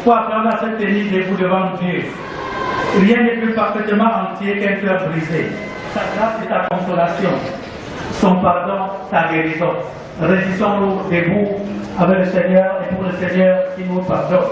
Pour apprendre à se tenir debout devant Dieu. Rien n'est plus parfaitement entier qu'un cœur brisé. Sa grâce est ta consolation. Son pardon, ta guérison. Résistons-nous debout avec le Seigneur et pour le Seigneur qui nous pardonne.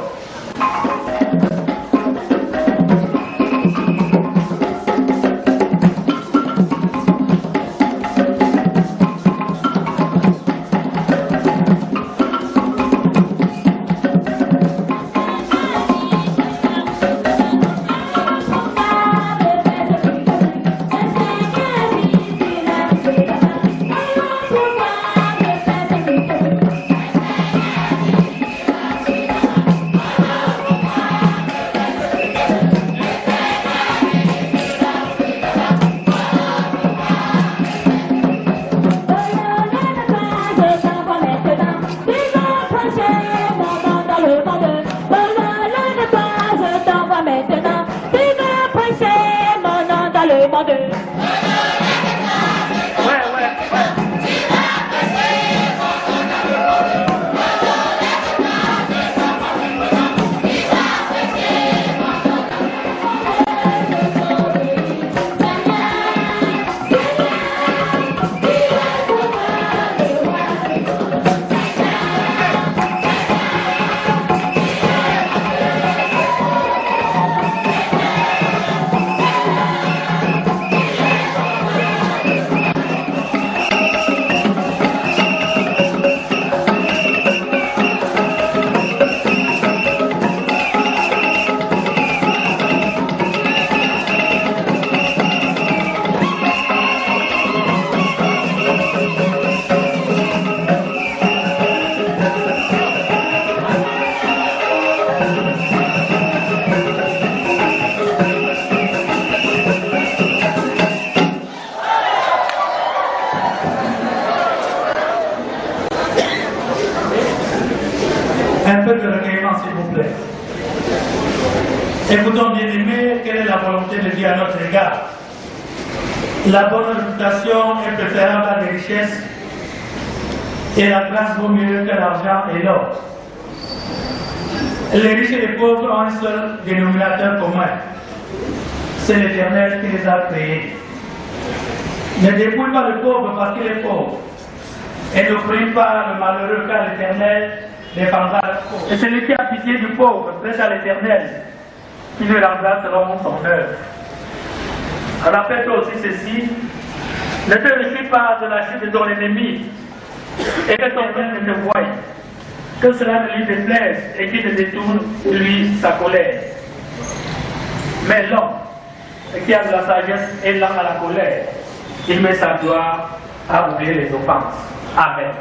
Un peu de recueillement, s'il vous plaît. Écoutons, bien-aimés, quelle est la volonté de Dieu à notre égard. La bonne réputation est préférable à des richesses et la grâce vaut mieux que l'argent et l'or. Les riches et les pauvres ont un seul dénominateur commun. C'est l'Éternel qui les a créés. Ne dépouille pas le pauvre parce qu'il est pauvre. Et ne prie pas le malheureux car l'Éternel défendra le pauvre. Et celui qui a pitié du pauvre, prête à l'Éternel, qui lui rendra selon son œuvre. Rappelle-toi aussi ceci, ne te réjouis pas de la chute de ton ennemi, et que ton frère ne te voie, que cela ne lui déplaise et qu'il ne détourne lui sa colère. Mais l'homme qui a de la sagesse est lent à la colère, il met sa gloire à oublier les offenses. Amen.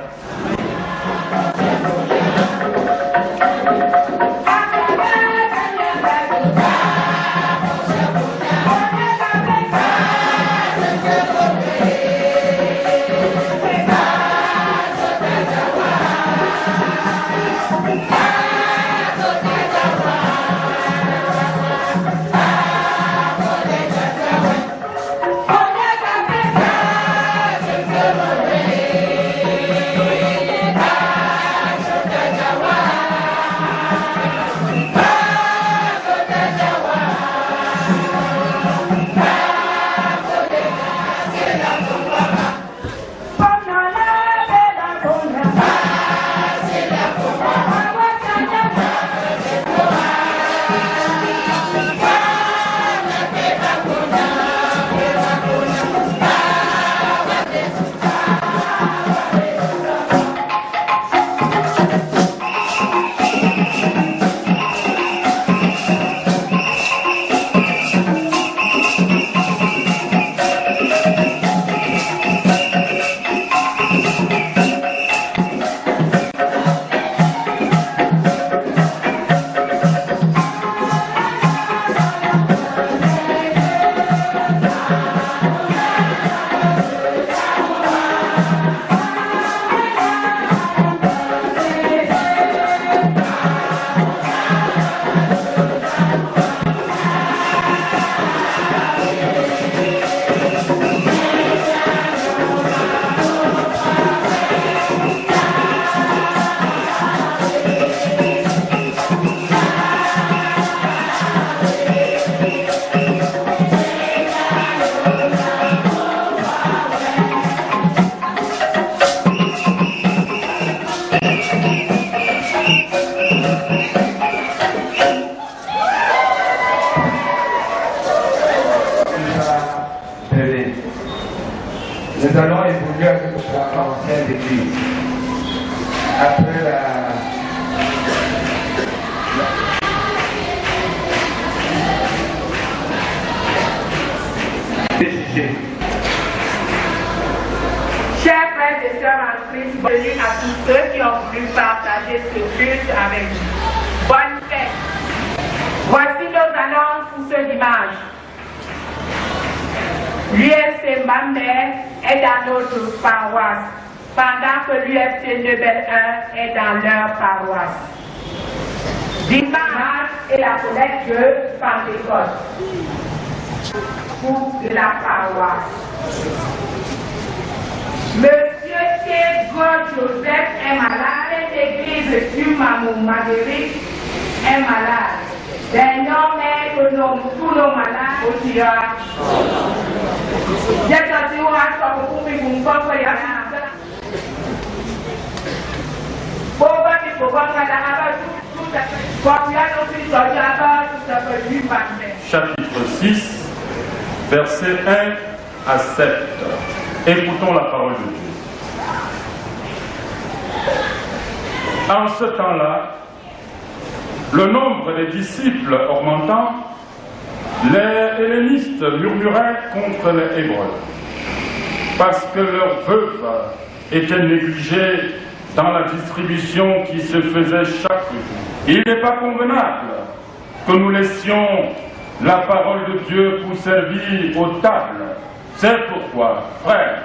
Nous allons évoluer avec l'ancienne église. Après Chers frères et sœurs en Christ, bienvenue à tous ceux qui ont voulu partager ce culte avec nous. Bonne fête. Voici nos annonces pour ce dimanche. L'UFC Mamel est dans notre paroisse, pendant que l'UFC Nebel 1 est dans leur paroisse. Dimanche est la collecte de Pentecôte pour la paroisse. Monsieur Thibaut Joseph est malade, l'église du Mamou Marguerite est malade. Désormais, tous nos malades au tirage. Chapitre 6, versets 1 à 7. Écoutons la parole de Dieu. En ce temps-là, le nombre des disciples augmentant, les hellénistes murmuraient contre les Hébreux, parce que leurs veuves étaient négligées dans la distribution qui se faisait chaque jour. Il n'est pas convenable que nous laissions la parole de Dieu pour servir aux tables. C'est pourquoi, frères,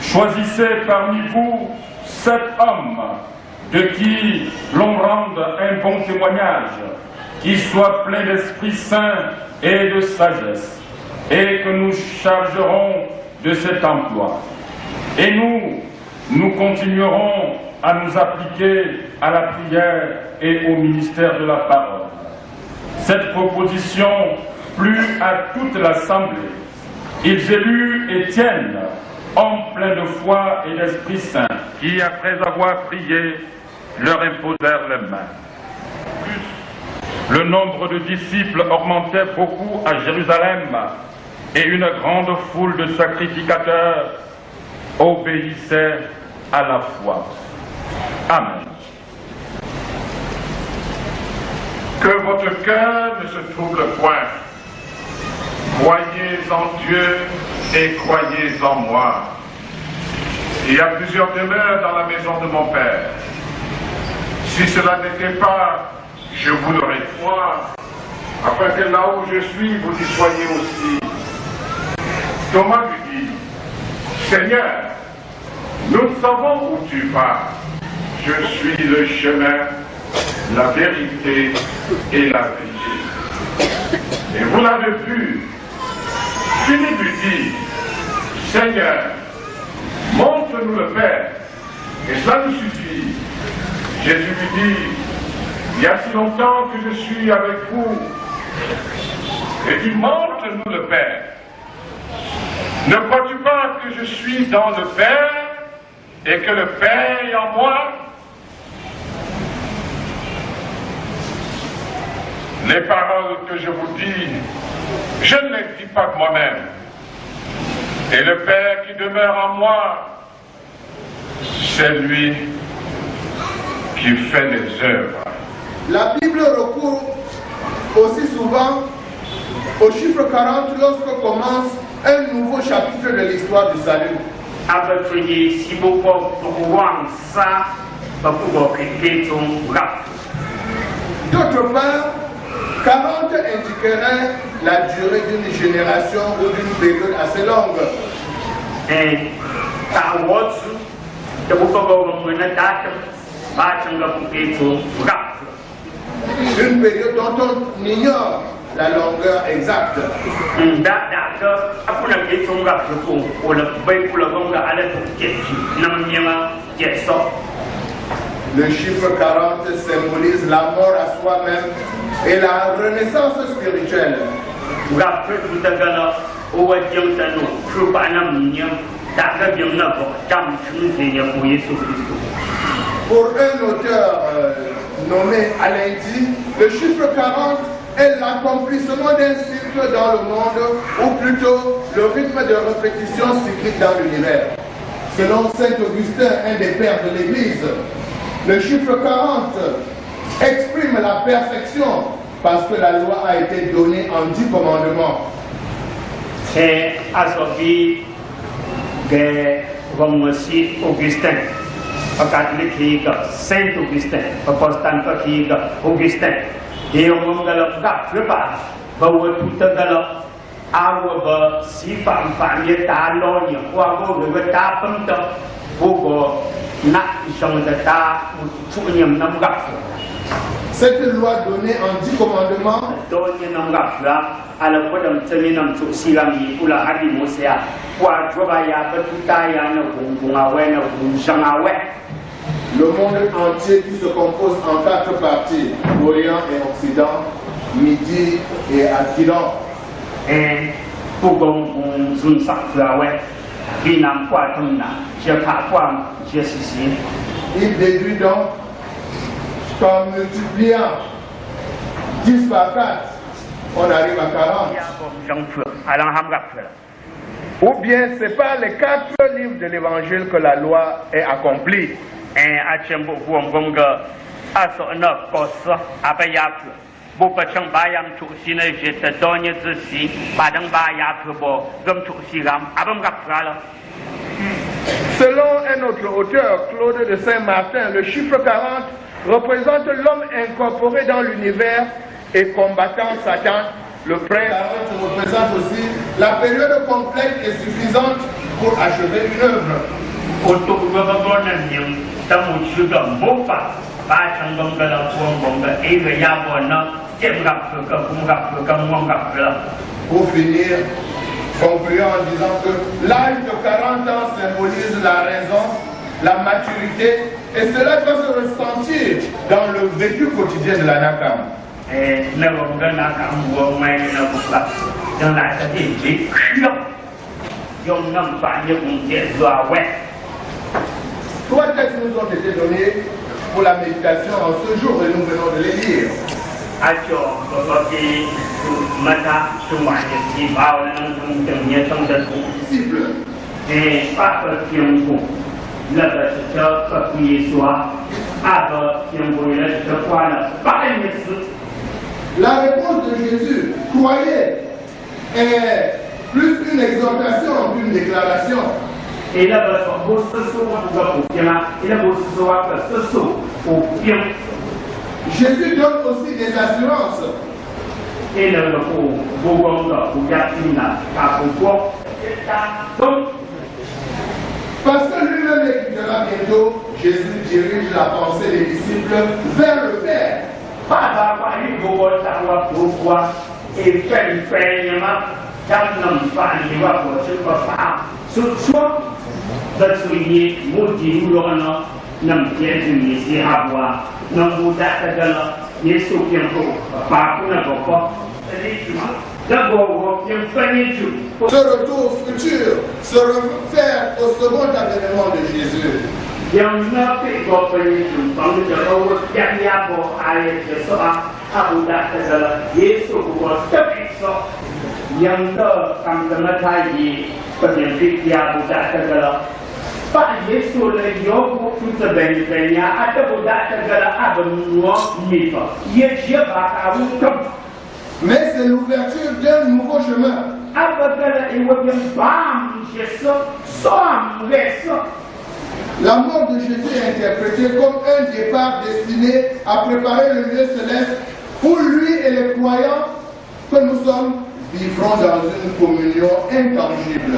choisissez parmi vous 7 hommes de qui l'on rende un bon témoignage, qui soit plein d'Esprit Saint et de sagesse, et que nous chargerons de cet emploi. Et nous continuerons à nous appliquer à la prière et au ministère de la parole. Cette proposition plut à toute l'assemblée. Ils élurent Étienne, homme plein de foi et d'Esprit Saint, qui, après avoir prié, leur imposèrent les mains. Le nombre de disciples augmentait beaucoup à Jérusalem, et une grande foule de sacrificateurs obéissait à la foi. Amen. Que votre cœur ne se trouble point. Croyez en Dieu et croyez en moi. Il y a plusieurs demeures dans la maison de mon Père. Si cela n'était pas, je vous l'aurais dit, afin que là où je suis, vous y soyez aussi. Thomas lui dit, Seigneur, nous savons où tu vas. Je suis le chemin, la vérité et la vie. Et vous l'avez vu. Philippe lui dit, Seigneur, montre-nous le Père, et cela nous suffit. Jésus lui dit, il y a si longtemps que je suis avec vous, et dit, montre-nous le Père. Ne crois-tu pas que je suis dans le Père, et que le Père est en moi? Les paroles que je vous dis, je ne les dis pas de moi-même. Et le Père qui demeure en moi, c'est lui qui fait les œuvres. La Bible recourt aussi souvent au chiffre 40 lorsque commence un nouveau chapitre de l'histoire du salut. D'autre part, 40 indiquerait la durée d'une génération ou d'une période assez longue. Une période dont on ignore la longueur exacte. Le chiffre 40 symbolise la mort à soi-même et la renaissance spirituelle. Pour un auteur nommé Alain Di, le chiffre 40 est l'accomplissement d'un cycle dans le monde, ou plutôt le rythme de répétition cyclique dans l'univers. Selon Saint Augustin, un des pères de l'Église, le chiffre 40 exprime la perfection parce que la loi a été donnée en 10 commandements. C'est associé de Romosi Augustin, catholique Saint Augustin, protestant Augustin. Et on va le faire pas, tout à si femme ta logne, ou le ta pente, pour cette loi donnée en 10 commandements le monde entier qui se compose en 4 parties, Orient et Occident, Midi et Occident. Et pour qu'on il déduit donc qu'en multipliant 10 par 4, on arrive à 40. Ou bien c'est par les 4 livres de l'évangile que la loi est accomplie. Selon un autre auteur, Claude de Saint-Martin, le chiffre 40 représente l'homme incorporé dans l'univers et combattant Satan. Le prince 40 représente aussi la période complète et suffisante pour achever une œuvre. Pour finir, concluons en disant que l'âge de 40 ans symbolise la raison, la maturité, et cela doit se ressentir dans le vécu quotidien de la Nakam. Trois textes nous ont été donnés pour la méditation en ce jour et nous venons de les lire. La réponse de Jésus, croyez, est plus une exhortation qu'une déclaration. Jésus donne aussi des assurances. Parce que lui-même écoutera bientôt, Jésus dirige la pensée des disciples vers le Père. Ce retour futur se réfère au second avènement de Jésus. Mais c'est l'ouverture d'un nouveau chemin. La mort de Jésus est interprétée comme un départ destiné à préparer le lieu céleste pour lui et les croyants que nous sommes vivrons dans une communion intangible.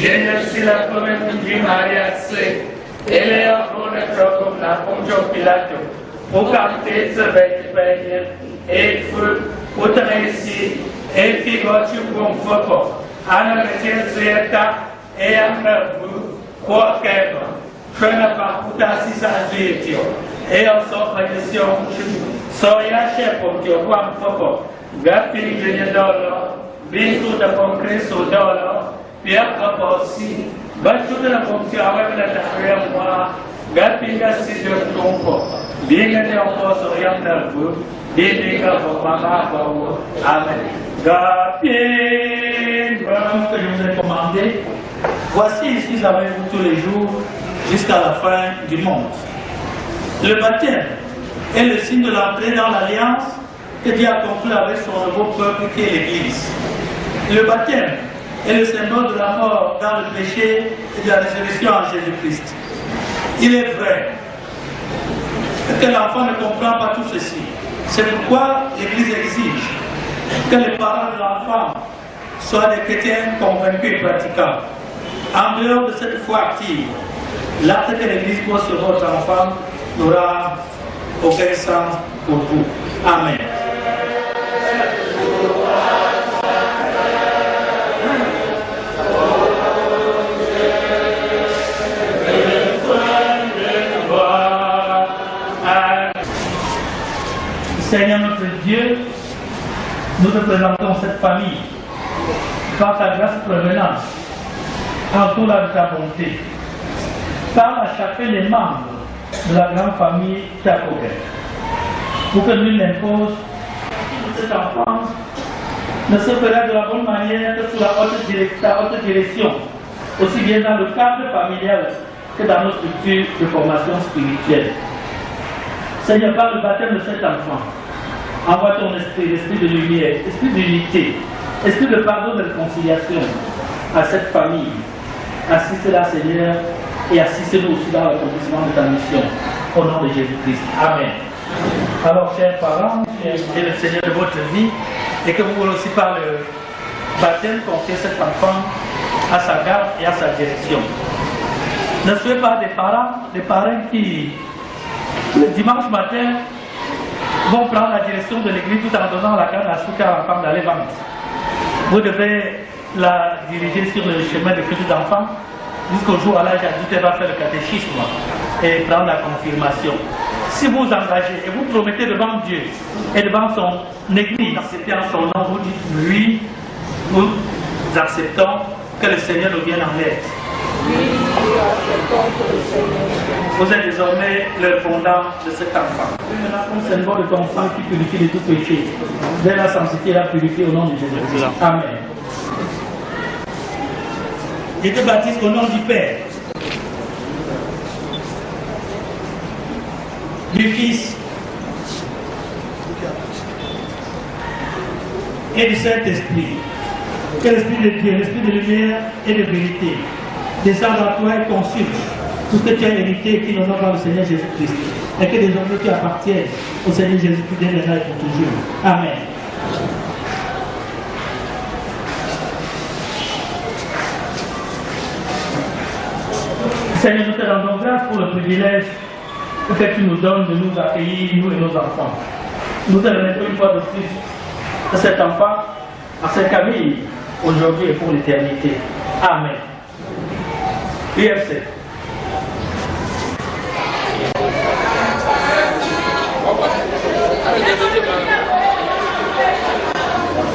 Genesi la come di Maria se, e le apone proprio la Poncio Pilato, pour capter ce bête et feu, pour te réussir, et figure-tu pour un feu, à ne mettre Zeta et à vous, pour qu'elle, je ne pas pour ta six à Zétio, et on sort de question, soya chef pour te voir un feu, gapi de dollar, bientôt de concret sur dollar, Pierre aussi, battu de la fonction avec la derrière moi, Gapiga si de trompe, bien gagné en force rien nerveux, bien dégâts pour maman, Amen. Gapiga, que je vous ai commandé, voici, je suis avec vous tous les jours jusqu'à la fin du monde. Le baptême est le signe de l'entrée dans l'alliance que Dieu a conclue avec son nouveau peuple qui est l'Église. Le baptême est le symbole de la mort dans le péché et de la résurrection en Jésus-Christ. Il est vrai que l'enfant ne comprend pas tout ceci. C'est pourquoi l'Église exige que les parents de l'enfant soient des chrétiens convaincus et pratiquants. En dehors de cette foi active, l'acte que l'Église pose sur votre enfant n'aura aucun sens pour vous. Amen. Seigneur notre Dieu, nous te présentons cette famille par ta grâce prévenante, entoure-la de ta bonté. Parle à chacun des membres de la grande famille Tchakogué, pour que nul n'impose cet enfant ne se fera de la bonne manière que sous la haute direction, aussi bien dans le cadre familial que dans nos structures de formation spirituelle. Seigneur, par le baptême de cet enfant, envoie ton esprit, l'esprit de lumière, esprit d'unité, esprit de pardon, de réconciliation à cette famille. Assiste-la, Seigneur, et assistez-nous aussi dans l'accomplissement de ta mission. Au nom de Jésus-Christ. Amen. Alors, chers parents, et le Seigneur de votre vie, et que vous voulez aussi par le baptême confier cet enfant à sa garde et à sa direction. Ne soyez pas des parents qui, le dimanche matin, vont prendre la direction de l'église tout en donnant la canne à souka à l'enfant d'aller vendre. Vous devez la diriger sur le chemin de petit enfant jusqu'au jour à l'âge adulte, elle va faire le catéchisme et prendre la confirmation. Si vous engagez et vous promettez devant Dieu et devant son église, acceptez en son nom, vous dites oui, nous acceptons que le Seigneur nous vienne en aide. Vous êtes désormais le fondant de cet enfant. Maintenant, comme symbole de ton sang qui purifie de tout péché, dès la sanctité et la purifier au nom de Jésus. Amen. Je te baptise au nom du Père, du Fils et du Saint-Esprit. Que l'Esprit de Dieu, l'Esprit de lumière et de vérité descende à toi et consulte tout ce que tu as hérité et qui nous par le Seigneur Jésus-Christ. Et que désormais tu appartiennes au Seigneur Jésus-Christ dès maintenant et pour toujours. Amen. Seigneur, nous te rendons grâce pour le privilège que tu nous donnes de nous accueillir, nous et nos enfants. Nous te remettons une fois de plus à cet enfant, à cette famille, aujourd'hui et pour l'éternité. Amen. UFC. Dans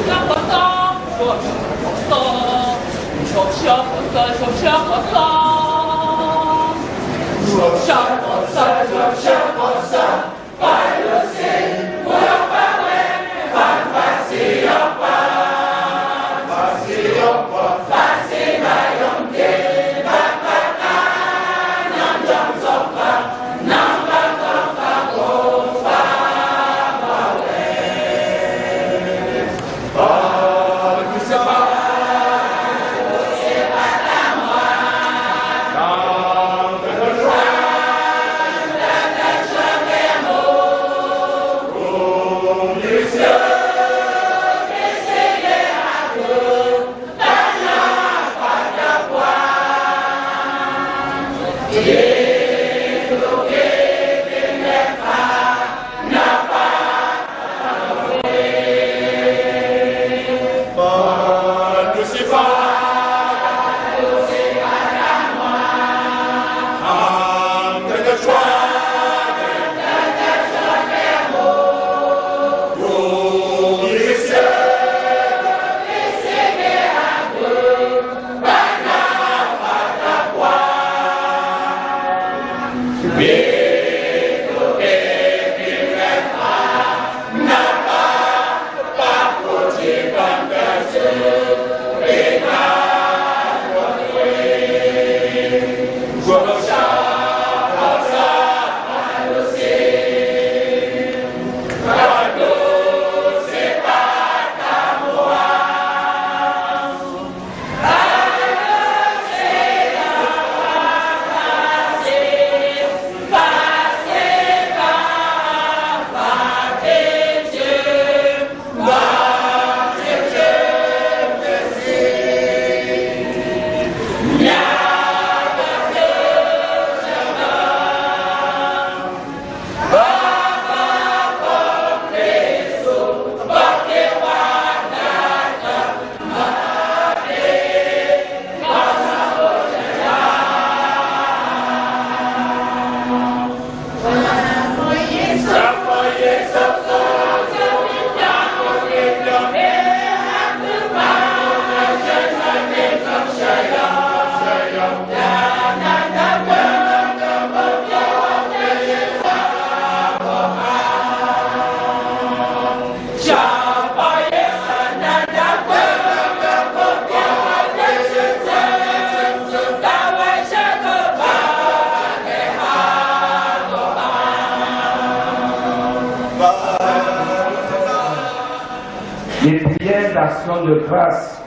Les prières d'action de grâce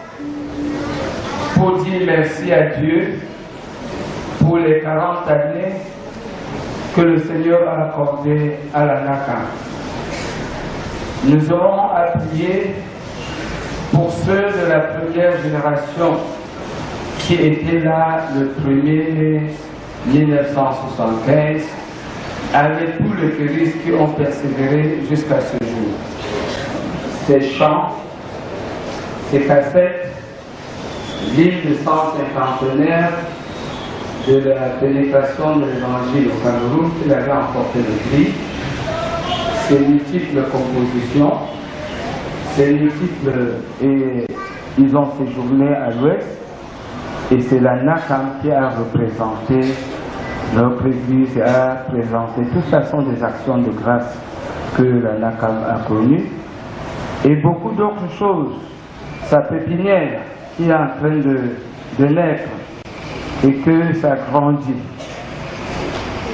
pour dire merci à Dieu pour les 40 années que le Seigneur a accordées à la NACAM. Nous aurons à prier pour ceux de la première génération qui étaient là le 1er mai 1975, avec tous les chéristes qui ont persévéré jusqu'à ce jour. Ces chants, ces cassettes, l'île de 150 de la pénétration de l'évangile au Cameroun qu'il avait emporté le prix, ces multiples compositions, ces multiples, et ils ont séjourné à l'ouest, et c'est la NACAM qui a représenté notre église et a présenté. Tout ça sont des actions de grâce que la NACAM a connues, et beaucoup d'autres choses. Sa pépinière qui est en train de naître et que ça grandit,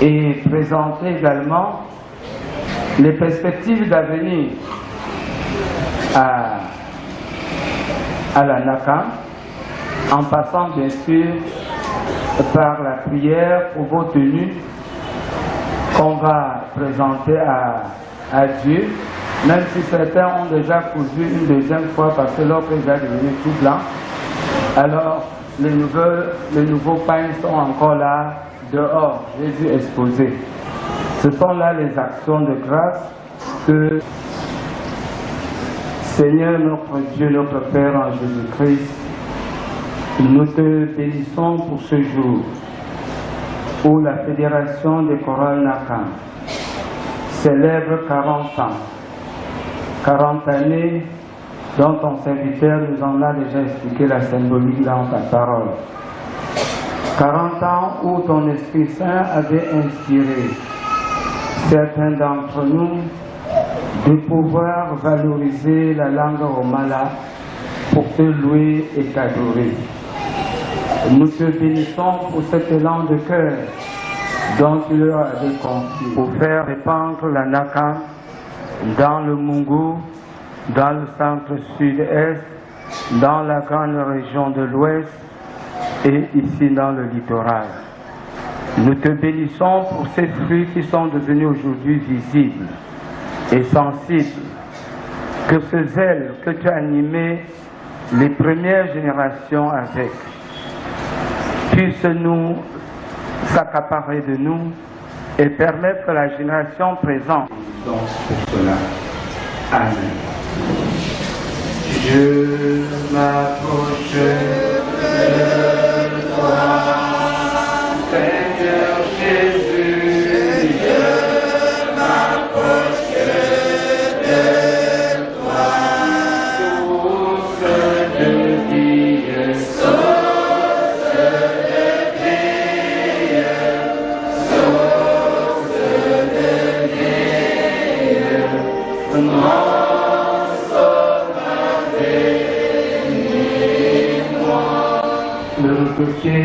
et présenter également les perspectives d'avenir à la NACAM, en passant bien sûr par la prière pour vos tenues qu'on va présenter à Dieu, même si certains ont déjà cousu une deuxième fois parce que l'autre est déjà devenu tout blanc. Alors les nouveaux pains sont encore là, dehors, Jésus exposé. Ce sont là les actions de grâce que Seigneur notre Dieu, notre Père en Jésus-Christ, nous te bénissons pour ce jour où la Fédération des chorales NACAM célèbre 40 ans. 40 années dont ton serviteur nous en a déjà expliqué la symbolique dans ta parole. 40 ans où ton Esprit Saint avait inspiré certains d'entre nous de pouvoir valoriser la langue romala pour te louer et t'adorer. Nous te bénissons pour cet élan de cœur dont tu leur avais confié pour faire répandre la NACAM dans le Mungu, dans le centre-sud-est, dans la grande région de l'ouest et ici dans le littoral. Nous te bénissons pour ces fruits qui sont devenus aujourd'hui visibles et sensibles. Que ce zèle que tu as animé les premières générations avec puisse nous s'accaparer de nous et permettre à la génération présente. Donc pour cela, amen. Je m'approche de toi, Seigneur Jésus, je m'approche de toi, source de vie, source de vie, source de vie, mon sauveur, bénis-moi. De l'autre côté,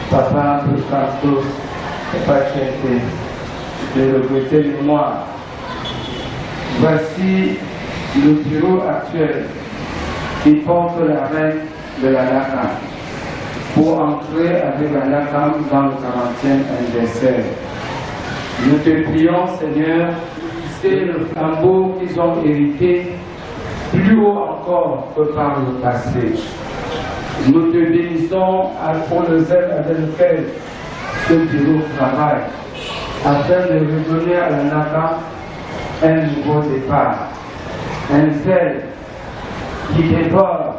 papa un peu partout, pas chanter. De l'autre côté de moi, voici le bureau actuel qui porte la reine de la NACAM pour entrer avec la NACAM dans le 40e anniversaire. Nous te prions, Seigneur, c'est le flambeau qu'ils ont hérité plus haut encore que par le passé. Nous te bénissons pour le zèle avec lequel ce bureau travaille, afin de redonner à la NACAM un nouveau départ, un zèle qui déborde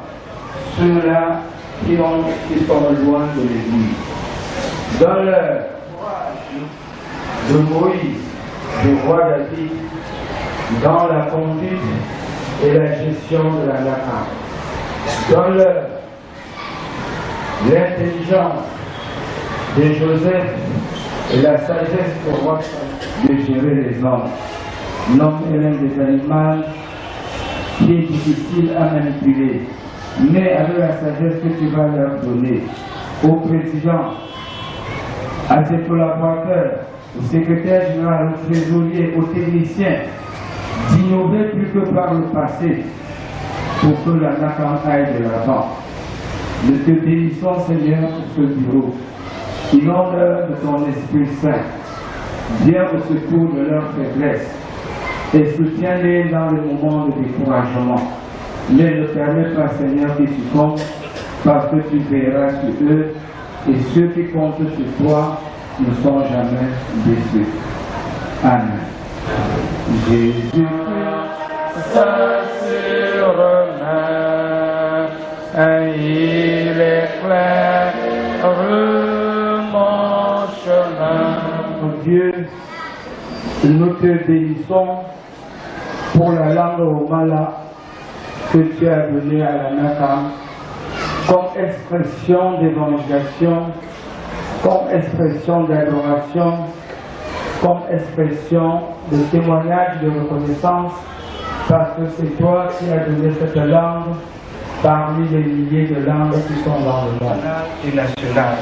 ceux-là qui sont loin de l'Église. Donne-leur de Moïse, du roi David, dans la conduite et la gestion de la NACAM. Donne-leur l'intelligence de Joseph et la sagesse pour roi de gérer les hommes. L'homme est l'un des animaux qui est difficile à manipuler, mais avec la sagesse que tu vas leur donner, au président, à ses collaborateurs, au secrétaire général, au trésorier, aux techniciens, d'innover plus que par le passé pour que la NACAM aille de l'avant. Nous te bénissons, Seigneur, pour ce bureau. Inonde de ton Esprit Saint. Viens au secours de leur faiblesse et soutiens-les dans les moments de découragement. Mais ne permets pas, Seigneur, qu'ils succombent parce que tu veilleras sur eux et ceux qui comptent sur toi ne sont jamais déçus. Amen. Jésus, il éclaire mon chemin. Mon Dieu, nous te bénissons pour la langue Romala que tu as donnée à la NACAM comme expression d'évangélisation, comme expression d'adoration, comme expression de témoignage de reconnaissance, parce que c'est toi qui as donné cette langue parmi les milliers de langues qui sont dans le monde et national.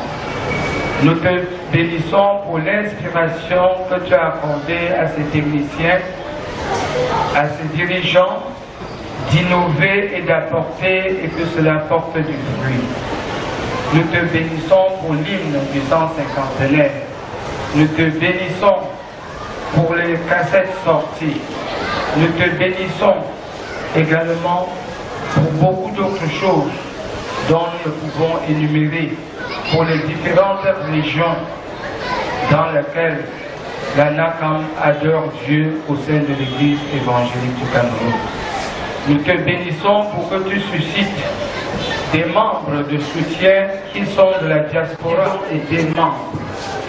Nous te bénissons pour l'inspiration que tu as accordée à ces techniciens, à ces dirigeants, d'innover et d'apporter et que cela porte du fruit. Nous te bénissons pour l'hymne du 150e. Nous te bénissons pour les cassettes sorties. Nous te bénissons également pour beaucoup d'autres choses dont nous pouvons énumérer pour les différentes régions dans lesquelles la NACAM adore Dieu au sein de l'Église évangélique du Cameroun. Nous te bénissons pour que tu suscites des membres de soutien qui sont de la diaspora et des membres,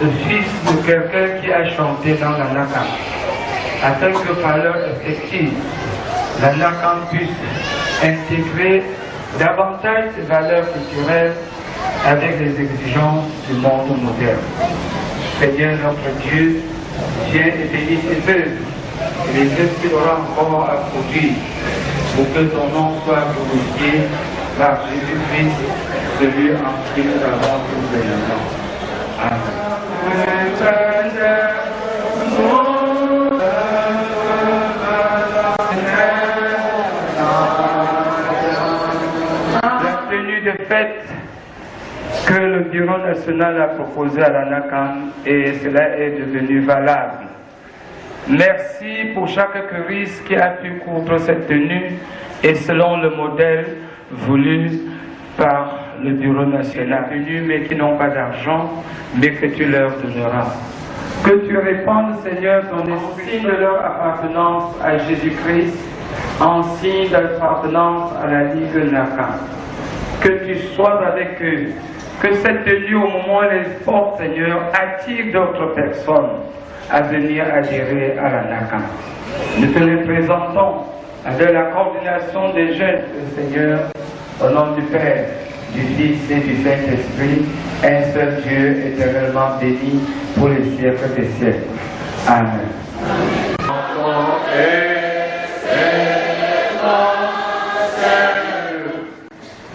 le fils de quelqu'un qui a chanté dans la NACAM, afin que par leur effectif, la NACAM puisse intégrer davantage ses valeurs culturelles avec les exigences du monde moderne. Seigneur notre Dieu, viens et bénis ces œuvres et les œuvres qu'il aura encore à produire pour que ton nom soit glorifié par Jésus-Christ, celui en qui nous avons tous les noms. Amen. La tenue de fête que le Bureau national a proposé à la NACAM et cela est devenu valable. Merci pour chaque choriste qui a pu couvrir cette tenue et selon le modèle voulu par le Bureau national. Tenue mais qui n'ont pas d'argent, mais que tu leur donneras. Que tu répandes, Seigneur, ton esprit de leur appartenance à Jésus-Christ en signe d'appartenance à la Ligue NACAM. Que tu sois avec eux. Que cette tenue, au moment où elle les porte, Seigneur, attire d'autres personnes à venir adhérer à la NACAM. Nous te les présentons avec la coordination des jeunes, Seigneur, au nom du Père, du Fils et du Saint-Esprit, un seul Dieu éternellement béni pour les siècles des siècles. Amen.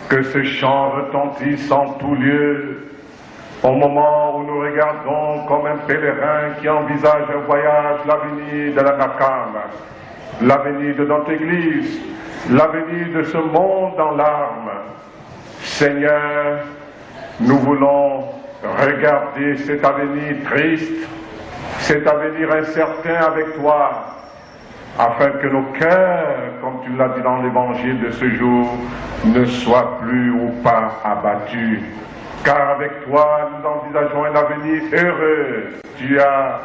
Que ce chant retentisse en tout lieu, au moment où nous regardons comme un pèlerin qui envisage un voyage l'avenir de la NACAM, l'avenir de notre Église, l'avenir de ce monde en larmes. Seigneur, nous voulons regarder cet avenir triste, cet avenir incertain avec toi, afin que nos cœurs, comme tu l'as dit dans l'évangile de ce jour, ne soient plus ou pas abattus. Car avec toi, nous envisageons un avenir heureux. Tu as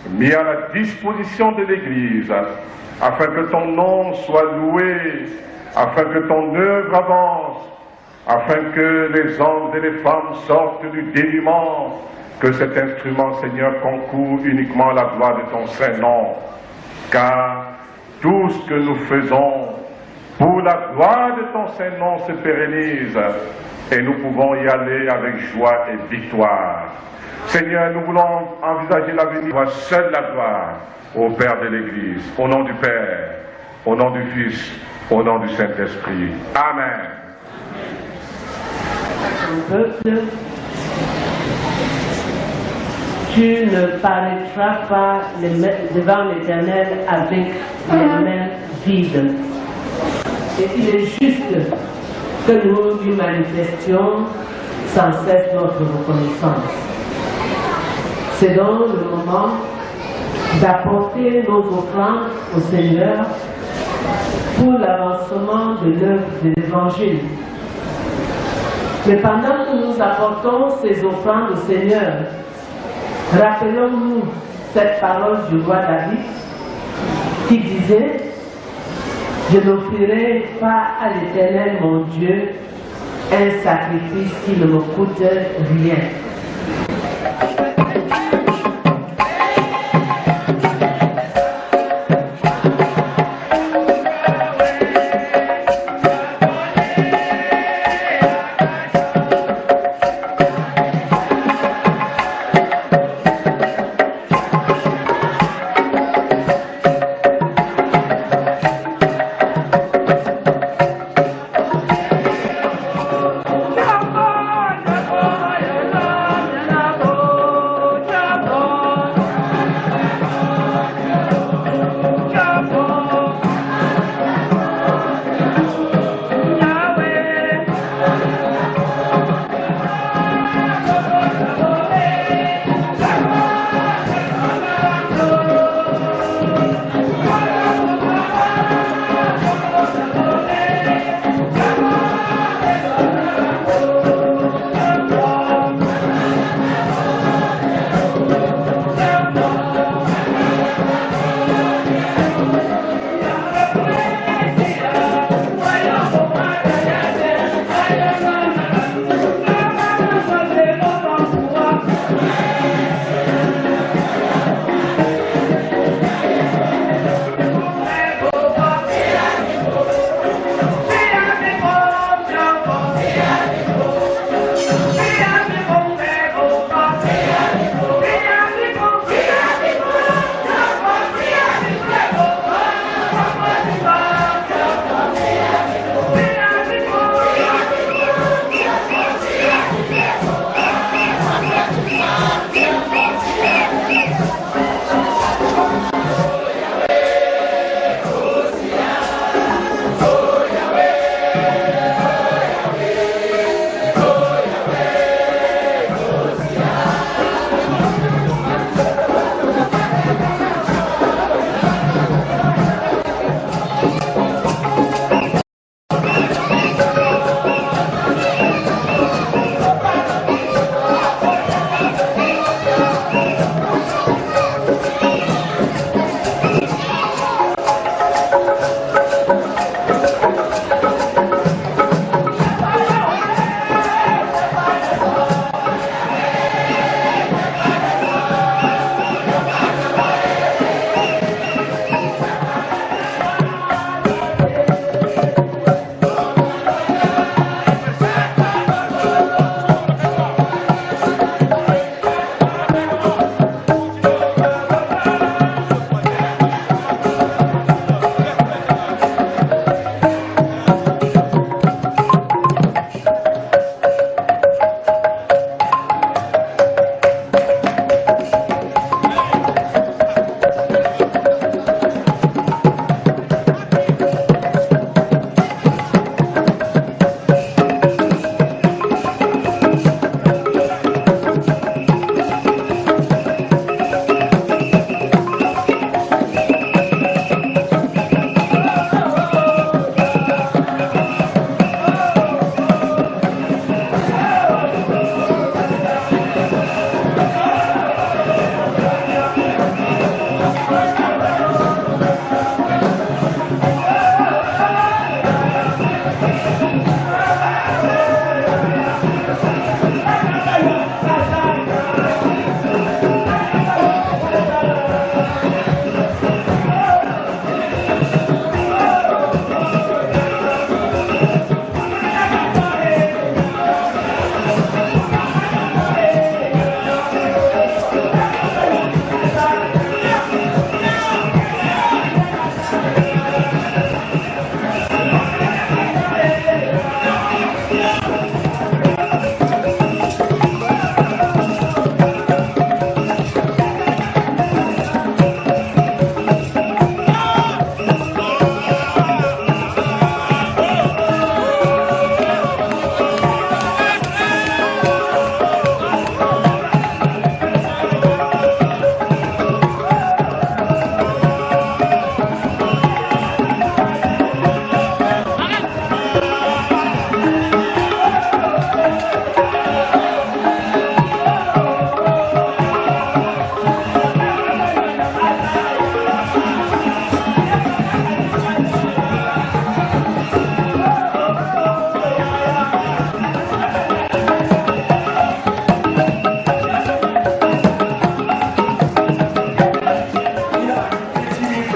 mis à la disposition de l'Église, afin que ton nom soit loué, afin que ton œuvre avance, afin que les hommes et les femmes sortent du dénuement, que cet instrument, Seigneur, concourt uniquement à la gloire de ton Saint-Nom. Car tout ce que nous faisons pour la gloire de ton Saint-Nom se pérennise et nous pouvons y aller avec joie et victoire. Seigneur, nous voulons envisager l'avenir, toi seul la gloire au Père de l'Église, au nom du Père, au nom du Fils, au nom du Saint-Esprit. Amen. tu ne paraîtras pas devant l'Éternel avec les mains vides. Et il est juste que nous lui manifestions sans cesse notre reconnaissance. C'est donc le moment d'apporter nos offrandes au Seigneur pour l'avancement de l'œuvre de l'Évangile. Mais pendant que nous apportons ces offrandes au Seigneur, rappelons-nous cette parole du roi David qui disait « Je n'offrirai pas à l'Éternel mon Dieu un sacrifice qui ne me coûte rien. »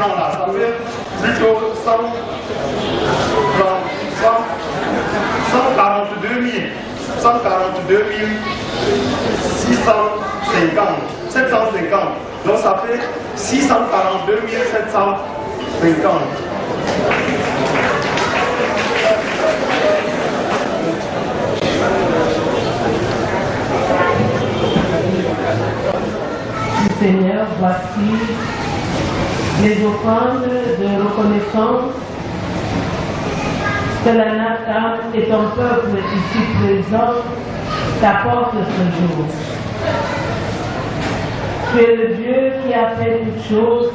francs là, ça fait plutôt 142 650, 750. Donc ça fait 642 750. Seigneur, voici les offrandes de reconnaissance que la NACAM et ton peuple ici présent t'apportent ce jour. Tu es le Dieu qui a fait toutes choses,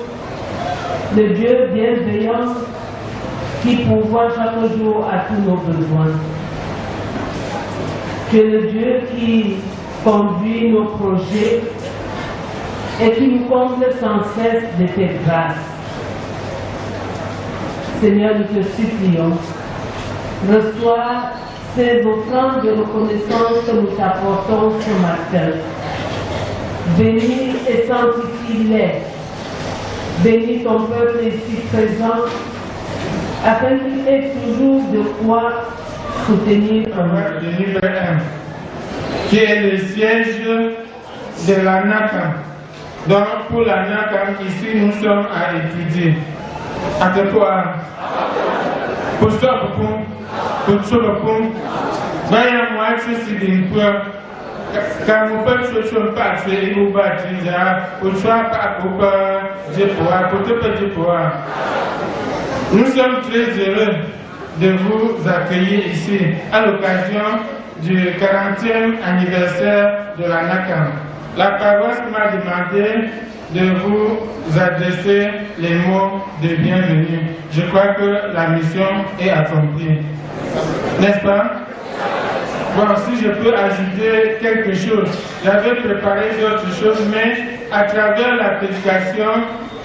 le Dieu bienveillant qui pourvoit chaque jour à tous nos besoins. Tu es le Dieu qui conduit nos projets et qui nous comble sans cesse de tes grâces. Seigneur, nous te supplions, reçois ces offrandes de reconnaissance que nous t'apportons ce matin. Bénis et sanctifie-les. Bénis ton peuple ici présent, afin qu'il ait toujours de quoi soutenir un autre. Qui est le siège de la NACAM. Donc pour la NACAM, ici nous sommes à étudier. À quoi? Pour ça, pour ça, moi, je suis d'une peur. Quand vous faites ce que vous faites, vous baptisez, vous faites pas pour nous sommes très heureux de vous accueillir ici à l'occasion du 40e anniversaire de la NACAM. La paroisse m'a demandé de vous adresser les mots de bienvenue. Je crois que la mission est accomplie. N'est-ce pas? Bon, si je peux ajouter quelque chose, j'avais préparé d'autres choses, mais à travers la prédication,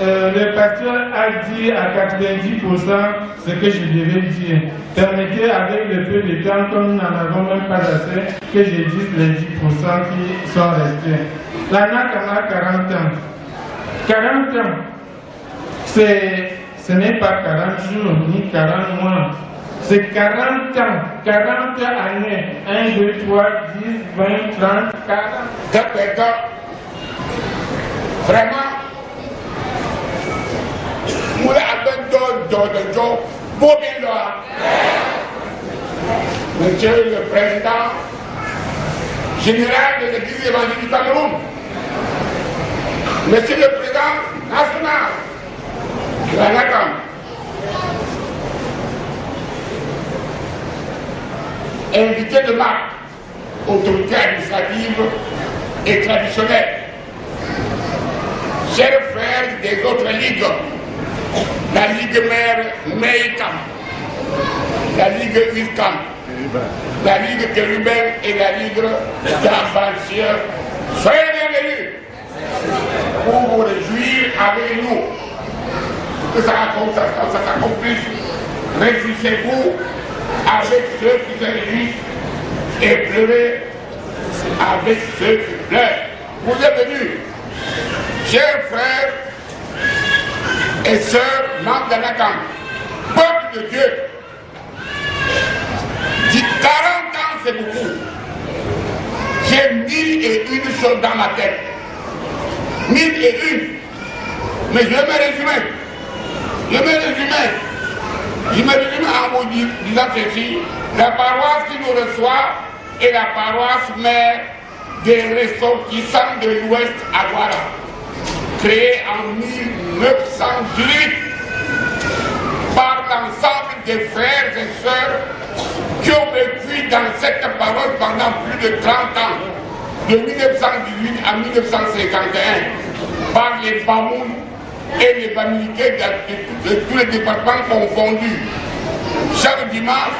le pasteur a dit à 90% ce que je devais dire. Permettez, avec le peu de temps, comme nous n'en avons même pas assez, que je dise les 10% qui sont restés. La NACAM a 40 ans. 40 ans, ce n'est pas 40 jours, ni 40 mois. C'est 40 ans, 40 années. 1, 2, 3, 10, 20, 30, 40. Vraiment, nous l'avons Monsieur le Président général de l'Église évangélique du Cameroun, Monsieur le Président national de la NACAM, invité de marque, autorité administrative et traditionnelle, chers frères des autres ligues, la Ligue Mère Meïkam, la Ligue Uskam, la Ligue Kérubin et la Ligue d'Ambasseur, soyez bienvenus pour vous réjouir avec nous que ça s'accomplisse. Réjouissez-vous avec ceux qui se réjouissent et pleurez avec ceux qui pleurent. Vous êtes venus, chers frères et sœurs membres de la NACAM, peuple de Dieu. 40 ans, c'est beaucoup. J'ai 1001 choses dans ma tête. 1001. Mais je vais me résumer. Je me résume en vous disant ceci. La paroisse qui nous reçoit est la paroisse mère des ressortissants de l'Ouest à Douala, créée en 1918 par l'ensemble des frères et sœurs qui ont vécu dans cette paroisse pendant plus de 30 ans, de 1918 à 1951, par les Bamoun et les Bamiliqués de tous les départements confondus. Chaque dimanche,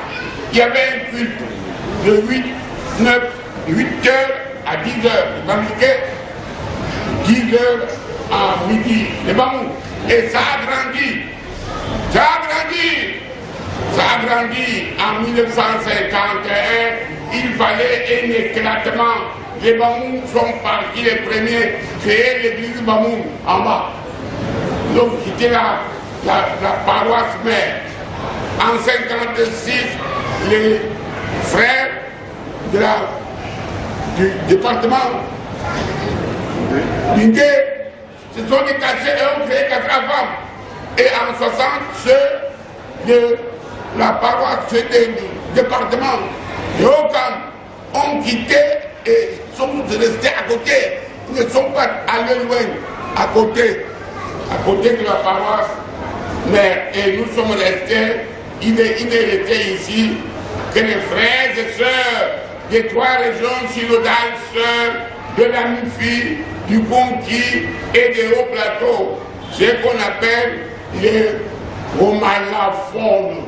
il y avait un culte de 8 heures à 10 heures. Les Bamiliqués, 10 heures à midi. Les Bamoun. Et ça a grandi. Ça a grandi en 1951, il fallait un éclatement. Les Bamoun sont partis les premiers, créer l'église Bamoun en bas. nous avons quitté la paroisse mère. En 1956, les frères du département d'Indé se sont détachés et ont créé 4 femmes. Et en 60, ceux de la paroisse, ceux du département de Okam ont quitté et sont restés à côté. Ils ne sont pas allés loin, à côté de la paroisse. Mais et nous sommes restés, il est resté ici que les frères et sœurs des 3 régions synodales, sœurs de la Mifi, du Conti et des hauts plateaux, ce qu'on appelle les romanophones.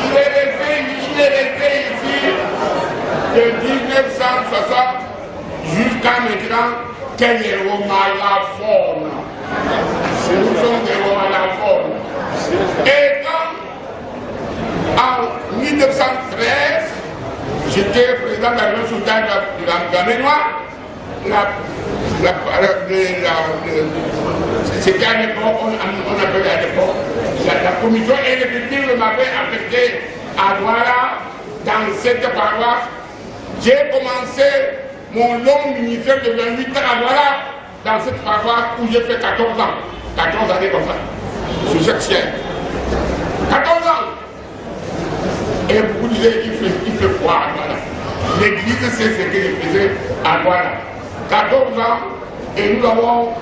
Il est resté ici de 1960 jusqu'à maintenant que les romanophones. Nous sommes des romanophones. Et quand, en 1913, j'étais président de la Réunion soudane de la Ménoire, c'était à l'époque, on appelait à l'époque, la commission exécutive m'avait affecté à Douala, dans cette paroisse. J'ai commencé mon long ministère de 28 ans à Douala, dans cette paroisse où j'ai fait 14 ans. 14 années comme ça, sous cette chaîne. 14 ans. Et beaucoup disaient qu'il fait froid à Douala. L'église, c'est ce que je faisais à Douala. 14 ans, et nous avons,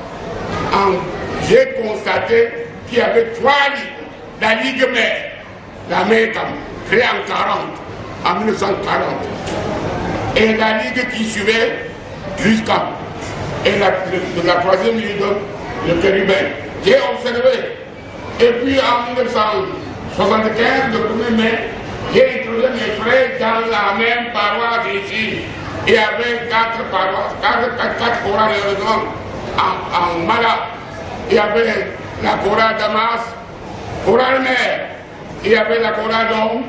j'ai constaté qu'il y avait 3 ligues. La Ligue mère, la mère créée en 1940. Et la Ligue qui suivait jusqu'à. Et la 3e Ligue, le Kérubin. J'ai observé. Et puis en 1975, le 1er mai, j'ai introduit mes frères dans la même paroisse ici. Il y avait 4 paroisses, 4 chorales en Mala. Il y avait la chorale Damas, chorale mère. Il y avait la chorale d'homme,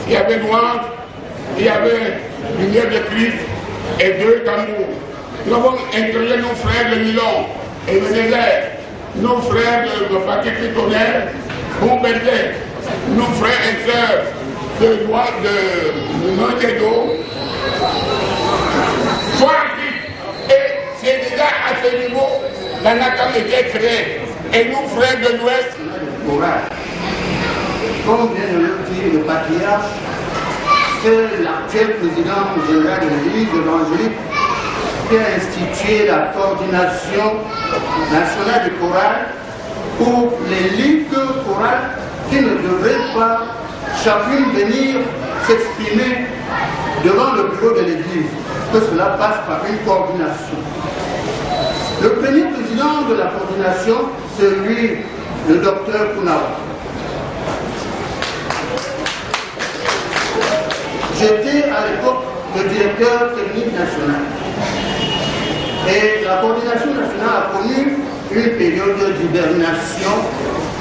il y avait Louange, il y avait Lumière de Christ et 2 tambours. Nous avons introduit nos frères de Milon et Ménézère, nos frères de Faculté Tonnerre, Montpellier, nos frères et sœurs de Montédo. Et c'est déjà à ce niveau, la NACAM était créée. Et nous, frères de l'Ouest, comme vient de le dire le patriarche, c'est l'actuel président général de l'Église évangélique qui a institué la coordination nationale du choral pour les ligues chorales qui ne devraient pas chacune venir s'exprimer devant le bureau de l'Église, que cela passe par une coordination. Le premier président de la coordination, c'est lui, le docteur Kounawa. J'étais à l'époque le directeur technique national. Et la coordination nationale a connu une période d'hibernation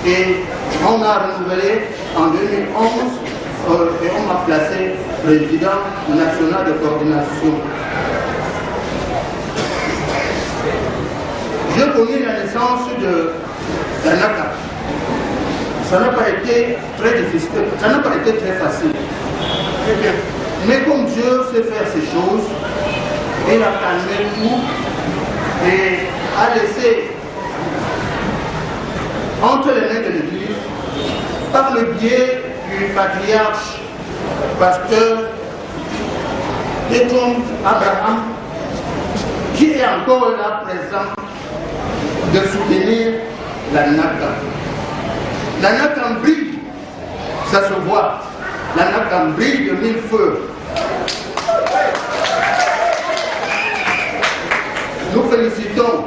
et on a renouvelé en 2011 et on m'a placé président national de coordination. J'ai connu la naissance de la NACAM. Ça n'a pas été très difficile, ça n'a pas été très facile. Mais comme Dieu sait faire ces choses, il a calmé tout et a laissé entre les mains de l'Église, par le biais du patriarche, pasteur Edmond Abraham, qui est encore là présent, de soutenir la NACAM. La NACAM brille, ça se voit. La NACAM brille de 1000 feux. Nous félicitons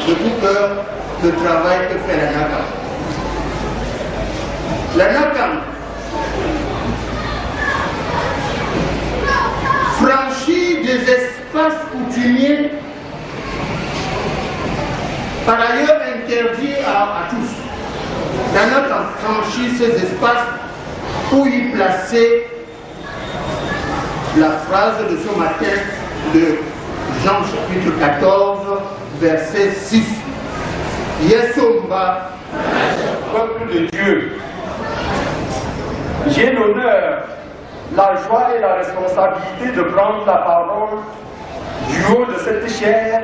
de tout cœur le travail que fait la NACAM. La NACAM franchit des espaces coutumiers par ailleurs interdits à tous. La NACAM franchit ces espaces pour y placer la phrase de ce matin de Jean chapitre 14, verset 6. Yesomba, peuple de Dieu, j'ai l'honneur, la joie et la responsabilité de prendre la parole du haut de cette chaire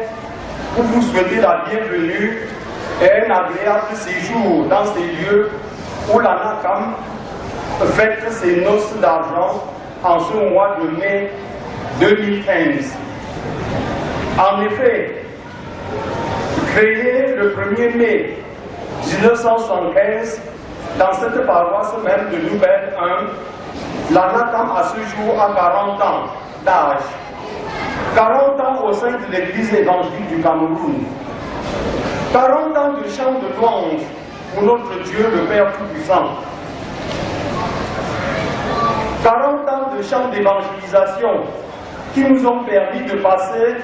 pour vous souhaiter la bienvenue et un agréable séjour dans ces lieux où la NACAM fête ses noces d'argent en ce mois de mai 2015. En effet, créée le 1er mai 1975 dans cette paroisse même de Nouvelle 1, la NACAM à ce jour a 40 ans d'âge. 40 ans au sein de l'Église évangélique du Cameroun. 40 ans de chant de louange pour notre Dieu, le Père Tout-Puissant. 40 ans de chant d'évangélisation qui nous ont permis de passer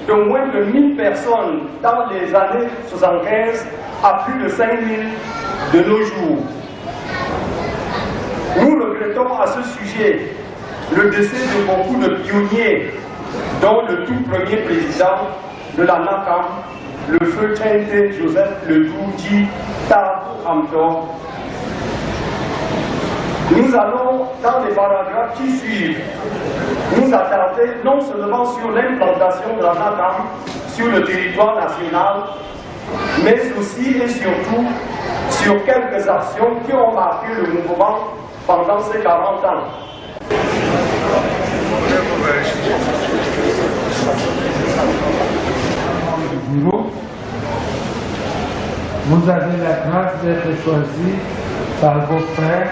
de moins de 1000 personnes dans les années 75 à plus de 5000 de nos jours. Nous regrettons à ce sujet le décès de beaucoup de pionniers, dont le tout premier président de la NACAM, le feu Tente Joseph Ledoudji Tabou Amtor. Nous allons, dans les paragraphes qui suivent, nous attarder non seulement sur l'implantation de la NACAM sur le territoire national, mais aussi et surtout sur quelques actions qui ont marqué le mouvement pendant ces 40 ans. Vous avez la grâce d'être choisi par vos frères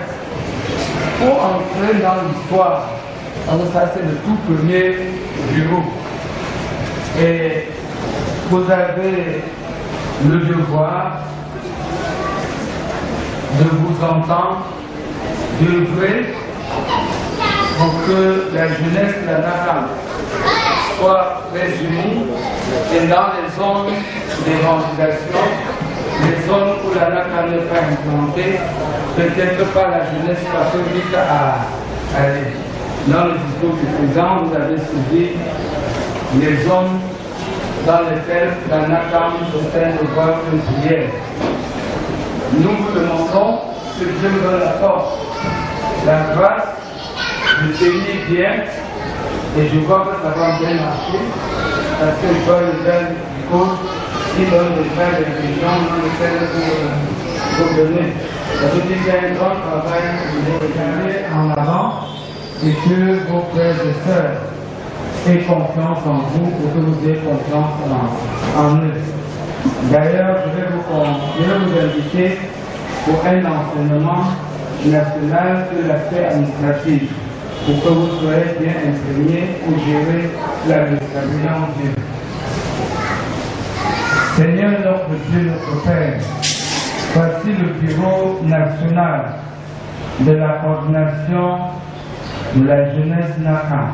pour entrer dans l'histoire. Alors ça c'est le tout premier bureau. Et vous avez le devoir de vous entendre, d'œuvrer pour que la jeunesse de la NACAM soit résumée et dans les zones d'évangélisation, les zones où la NACAM n'est pas implantée, peut-être pas la jeunesse catholique à aller. Dans le discours du président, vous avez suivi les zones dans lesquelles la NACAM peut avoir une prière. Nous vous demandons que Dieu nous donne la force, la grâce de tenir bien, et je vois que ça va bien marcher, parce que je vois le gars du coach qui donne les frères de religion dans lesquels vous donner. Ça veut dire qu'il y a un grand travail que vous regardez en avant, et que vos frères et sœurs aient confiance en vous, pour que vous ayez confiance en eux. D'ailleurs, je vais vous inviter pour un enseignement national sur l'aspect administratif, pour que vous soyez bien imprégnés pour gérer l'administration en Dieu. Seigneur notre Dieu, notre Père, voici le bureau national de la coordination de la jeunesse NACAM,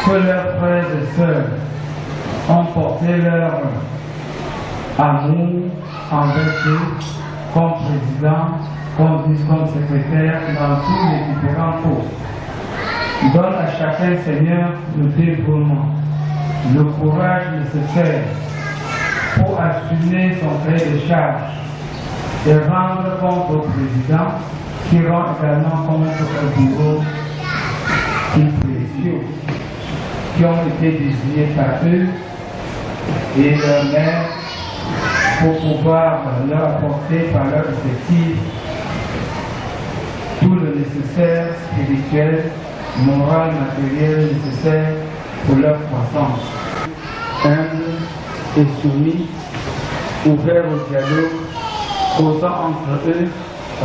que leurs frères et sœurs ont porté leur amour envers eux, comme président, comme secrétaire, dans tous les différents postes. Donne à chacun, Seigneur, le dévouement, le courage nécessaire pour assumer son cahier de charge et rendre compte au président, qui rend également compte au bureau si précieux, qui ont été désignés par eux et leur mère pour pouvoir leur apporter par leur effectif tout le nécessaire spirituel, moral, matériel nécessaire pour leur croissance. Humble et soumis, ouverts au dialogue, causant entre eux,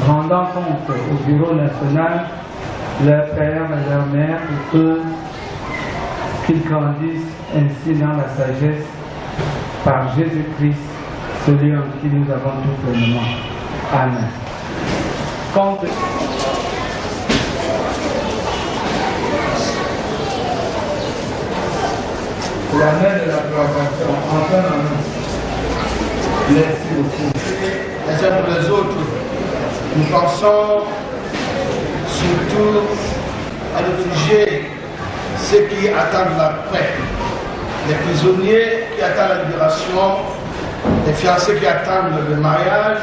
rendant compte au bureau national leur père et leur mère pour qu'ils grandissent ainsi dans la sagesse par Jésus-Christ, celui en qui nous avons tout pleinement. Amen. Compte la main de la présentation, enfin la main. Merci beaucoup. Les uns pour les autres, nous pensons surtout à réfugier ceux qui attendent la paix, les prisonniers qui qui attendent la libération, les fiancés qui attendent le mariage,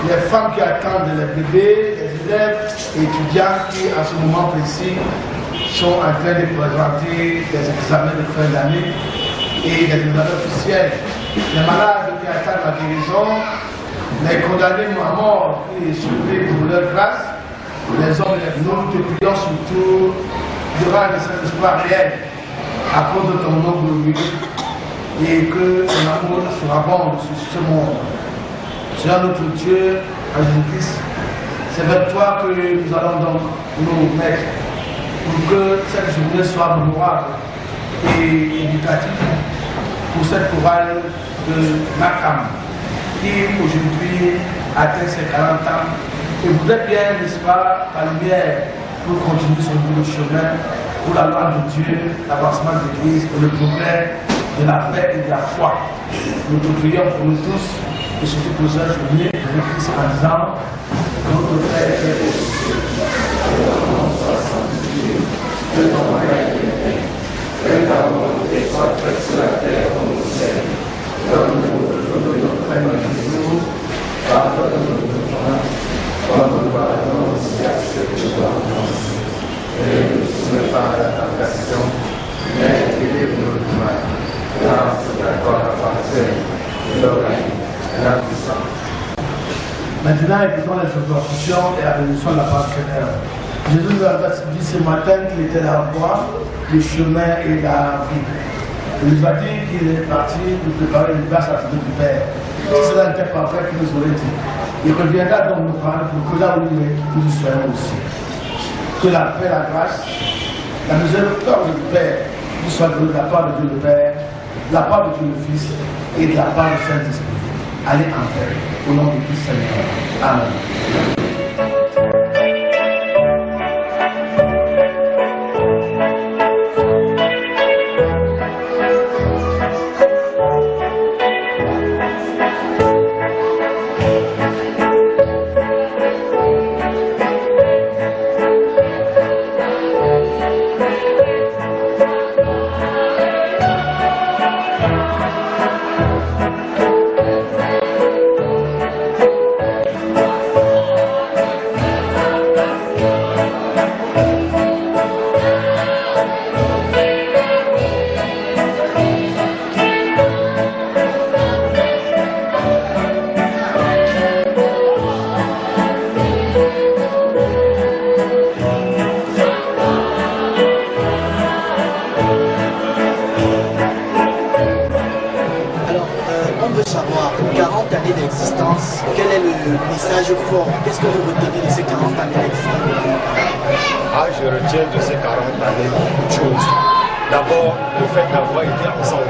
les femmes qui attendent les bébés, les élèves et étudiants qui, à ce moment précis, sont en train de présenter des examens de fin d'année et des examens officiels. Les malades qui attendent la guérison, les condamnés à mort qui supplient pour leur grâce, les hommes et les femmes, nous te prions surtout durant le Saint-Espoir réel à cause de ton nom glorieux et que ton amour sera bon sur ce monde. Seigneur notre Dieu, en Jésus-Christ, c'est vers toi que nous allons donc nous mettre pour que cette journée soit mémorable et éducative pour cette chorale de Nakam qui aujourd'hui atteint ses 40 ans et voudrait bien, n'est-ce pas, la lumière pour continuer son bout de chemin pour la gloire de Dieu, l'avancement de l'Église et le progrès de la paix et de la foi. Nous te prions pour nous tous et surtout pour cette journée de Christ en disant notre Père qui est aux cieux, que ton règne vienne, que ta volonté soit faite sur la terre comme au ciel. Donne-nous aujourd'hui notre pain de jour, pardonne-nous nos offenses, comme nous pardonnons aussi à ceux qui nous offensent. Et ne nous soumets pas à la tentation, mais délivre-nous du mal, car c'est à toi qu'appartient le règne et la puissance. Maintenant, écoutons les exhortations et la bénédiction de la parole du Seigneur. Jésus nous a dit ce matin qu'il était la voie, le chemin et la vie. Il nous a dit qu'il est parti pour préparer une place à côté du Père. Si cela n'était pas fait, qu'il nous aurait dit. Il reviendra donc nous parler pour que là où il est, nous y soyons aussi. Que la paix, la grâce, la miséricorde du Père nous soit donnée de la part de Dieu le Père, de la part de Dieu le Fils et de la part du Saint-Esprit. Allez en paix, au nom du Christ Seigneur. Amen. Qu'est-ce que vous retenez de ces 40 années d'existence? Je retiens de ces 40 années beaucoup de choses. D'abord, le fait d'avoir été ensemble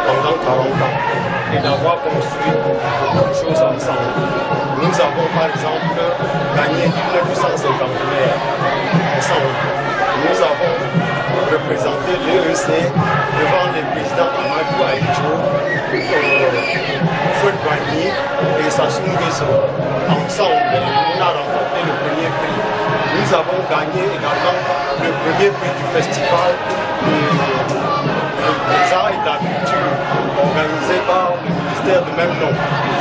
pendant 40 ans et d'avoir construit beaucoup de choses ensemble. Nous avons par exemple gagné une puissance centenaire ensemble. Nous avons représenté l'EEC devant les présidents Amadou Ahidjo, Fouad Boigny et Sassou Nguesso. Ensemble, on a remporté le premier prix. Nous avons gagné également le premier prix du festival des arts et de la culture organisé par le ministère de même nom,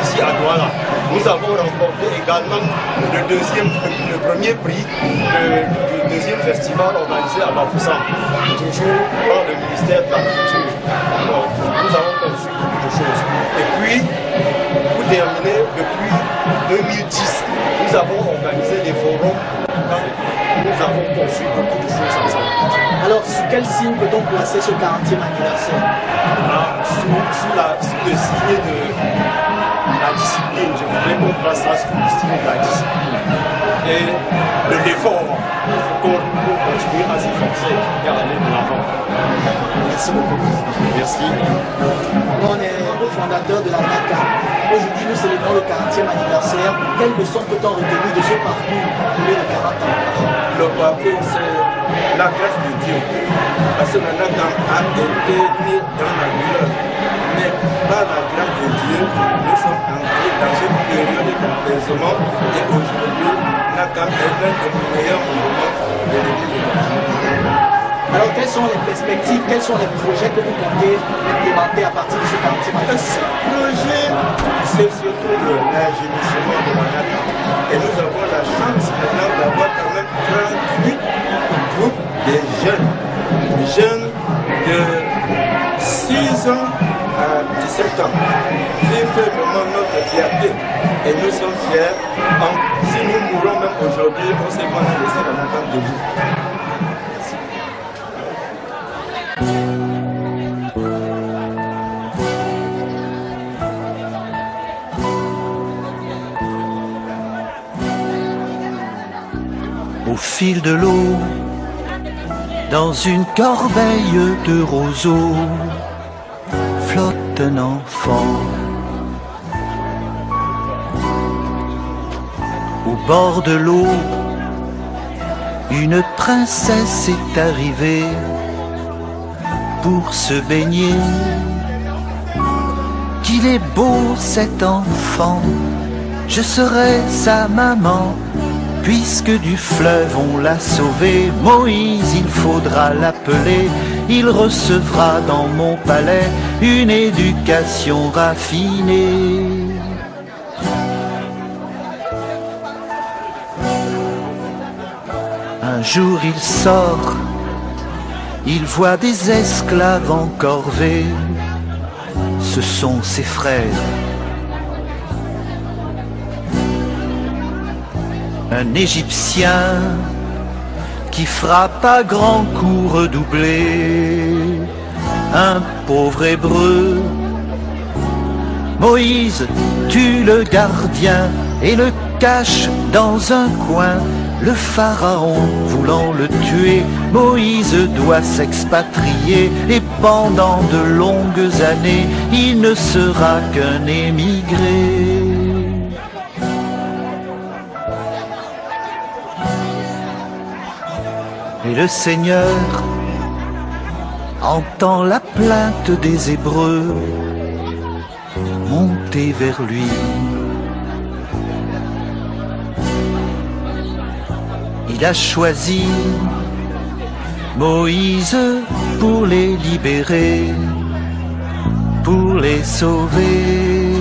ici à Douala. Nous avons remporté également le premier prix du deuxième festival organisé à Bafoussam, toujours par le ministère de la culture. Alors, nous avons conçu beaucoup de choses. Et puis, pour terminer, depuis 2010, nous avons organisé des forums. Nous avons conçu beaucoup de choses ensemble. Alors, sous quel signe peut-on placer ce 40e anniversaire? Sous le signe de la discipline. Je voudrais qu'on place ça sous le signe de la discipline. Et de l'effort. Il faut qu'on continue à s'efforcer et à aller de l'avant. Merci beaucoup. Merci. On est le fondateur de la NACAM. Aujourd'hui, nous célébrons le 40e anniversaire. Quelle leçon peut-on retenir de ce parcours de 40 ans? Le parcours, c'est la grâce de Dieu. Parce que la NACAM a été née dans la douleur. Mais par la grâce de Dieu, nous sommes entrés dans une période d'apaisement. Et aujourd'hui, NACAM est l'un des meilleurs moments de l'église. Alors, quelles sont les perspectives, quels sont les projets que vous comptez implémenter à partir de ce 40e anniversaire? Ce projet, c'est surtout l'assainissement de la Naka. Et nous avons la chance maintenant d'avoir quand même 38 groupes de jeunes de 6 ans à 17 ans, qui fait vraiment notre fierté. Et nous sommes fiers. Si nous mourons même aujourd'hui, on sait qu'on a laissé la Naka debout. Au fil de l'eau, dans une corbeille de roseaux, flotte un enfant. Au bord de l'eau, une princesse est arrivée pour se baigner. Qu'il est beau cet enfant, je serai sa maman. Puisque du fleuve on l'a sauvé, Moïse il faudra l'appeler. Il recevra dans mon palais une éducation raffinée. Un jour il sort, il voit des esclaves en corvée. Ce sont ses frères. Un Égyptien qui frappe à grands coups redoublés un pauvre Hébreu. Moïse tue le gardien et le cache dans un coin. Le pharaon voulant le tuer, Moïse doit s'expatrier. Et pendant de longues années, il ne sera qu'un émigré. Et le Seigneur entend la plainte des Hébreux monter vers lui. Il a choisi Moïse pour les libérer, pour les sauver.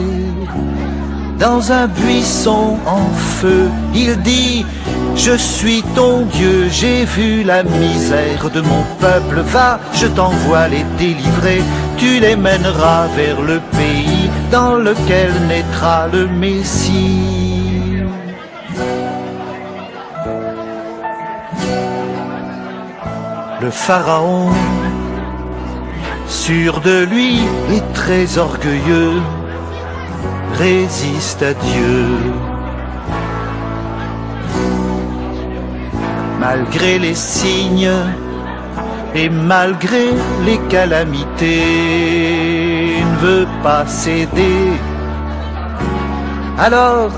Dans un buisson en feu, il dit: je suis ton Dieu, j'ai vu la misère de mon peuple. Va, je t'envoie les délivrer, tu les mèneras vers le pays dans lequel naîtra le Messie. Le pharaon, sûr de lui et très orgueilleux, résiste à Dieu. Malgré les signes et malgré les calamités, ne veut pas céder. Alors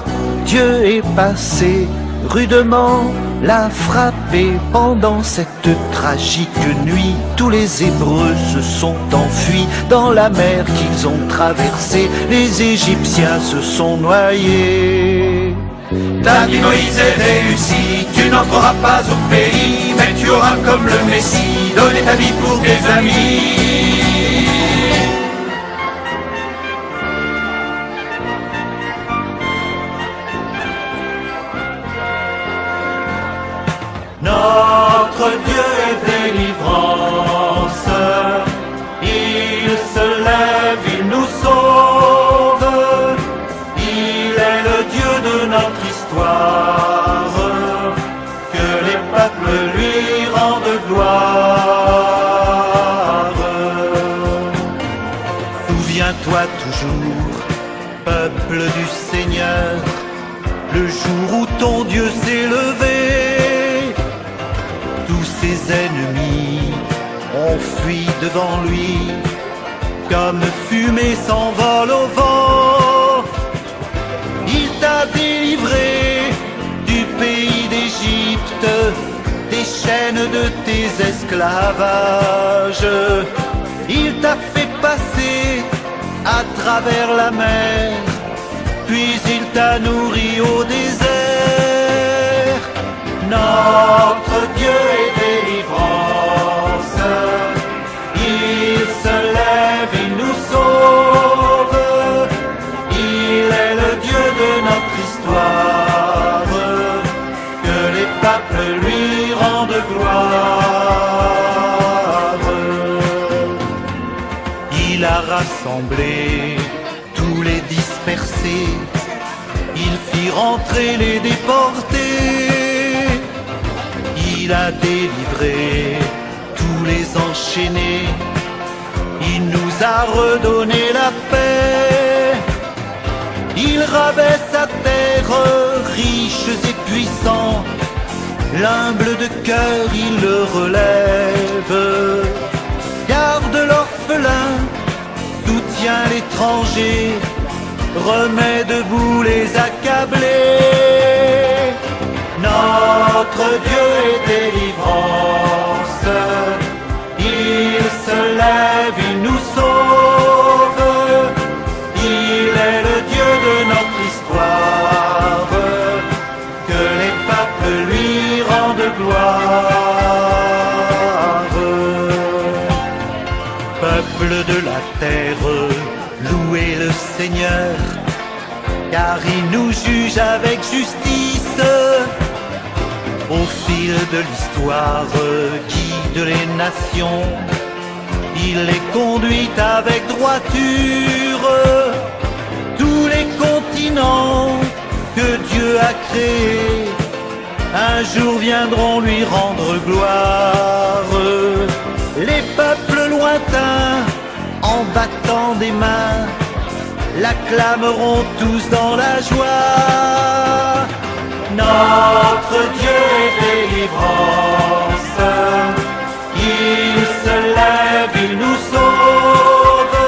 Dieu est passé rudement l'a frappé. Pendant cette tragique nuit, tous les Hébreux se sont enfuis dans la mer qu'ils ont traversée. Les Égyptiens se sont noyés. Ta vie Moïse est réussie, tu n'entreras pas au pays, mais tu auras comme le Messie donné ta vie pour tes amis. Notre Dieu est délivrance, il se lève, il nous sauve, il est le Dieu de notre histoire, que les peuples lui rendent gloire. Souviens-toi toujours, peuple du Seigneur, le jour où ton Dieu s'est levé. Tous ses ennemis ont fui devant lui, comme fumée s'envole au vent. Il t'a délivré du pays d'Égypte, des chaînes de tes esclavages. Il t'a fait passer à travers la mer, puis il t'a nourri au désert. Notre Dieu est délivrance, rassemblés, tous les dispersés, il fit rentrer les déportés. Il a délivré tous les enchaînés, il nous a redonné la paix. Il rabaisse à terre riches et puissants, l'humble de cœur il le relève. Garde l'orphelin, soutient l'étranger, remet debout les accablés. Notre Dieu est délivrance, il se lève, il nous sauve. Il est le Dieu de notre histoire, que les peuples lui rendent gloire. Peuple de la terre, louez le Seigneur, car il nous juge avec justice. Au fil de l'histoire, guide les nations, il les conduit avec droiture. Tous les continents que Dieu a créés, un jour viendront lui rendre gloire. Les peuples lointains, en battant des mains, l'acclameront tous dans la joie. Notre Dieu est délivrance, il se lève, il nous sauve.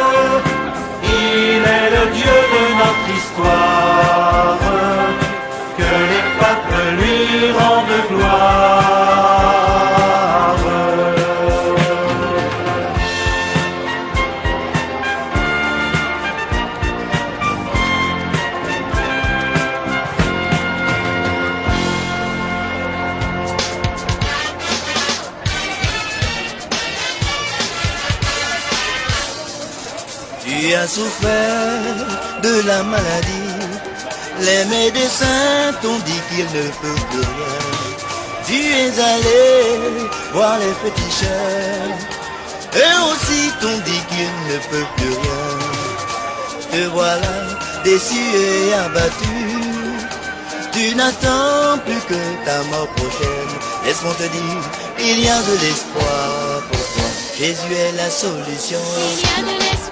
Il est le Dieu de notre histoire, que les peuples lui rendent gloire. Tu as souffert de la maladie, les médecins t'ont dit qu'ils ne peuvent plus rien. Tu es allé voir les féticheurs, eux aussi t'ont dit qu'ils ne peuvent plus rien. Te voilà déçu et abattu, tu n'attends plus que ta mort prochaine. Laisse-moi te dire, il y a de l'espoir pour toi. Jésus est la solution. Il y a de l'espoir.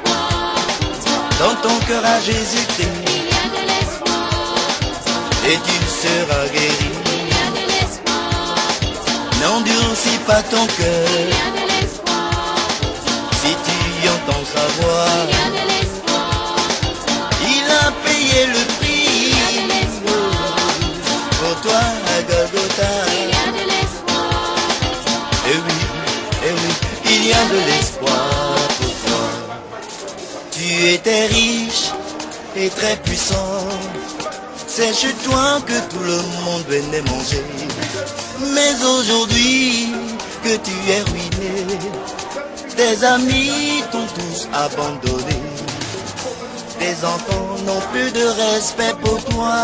Dans ton cœur à Jésus-Christ, il y a de l'espoir. Et tu seras guéri. Il y a de l'espoir. N'endurcis pas ton cœur. Il y a de l'espoir. Si tu entends sa voix, il y a de l'espoir. Il a payé le prix. Il y a de l'espoir. Pour toi à Golgotha. Il y a de l'espoir. Eh oui, il y a de l'espoir pour toi. Tu étais riche et très puissant, c'est chez toi que tout le monde venait manger. Mais aujourd'hui que tu es ruiné, tes amis t'ont tous abandonné. Tes enfants n'ont plus de respect pour toi,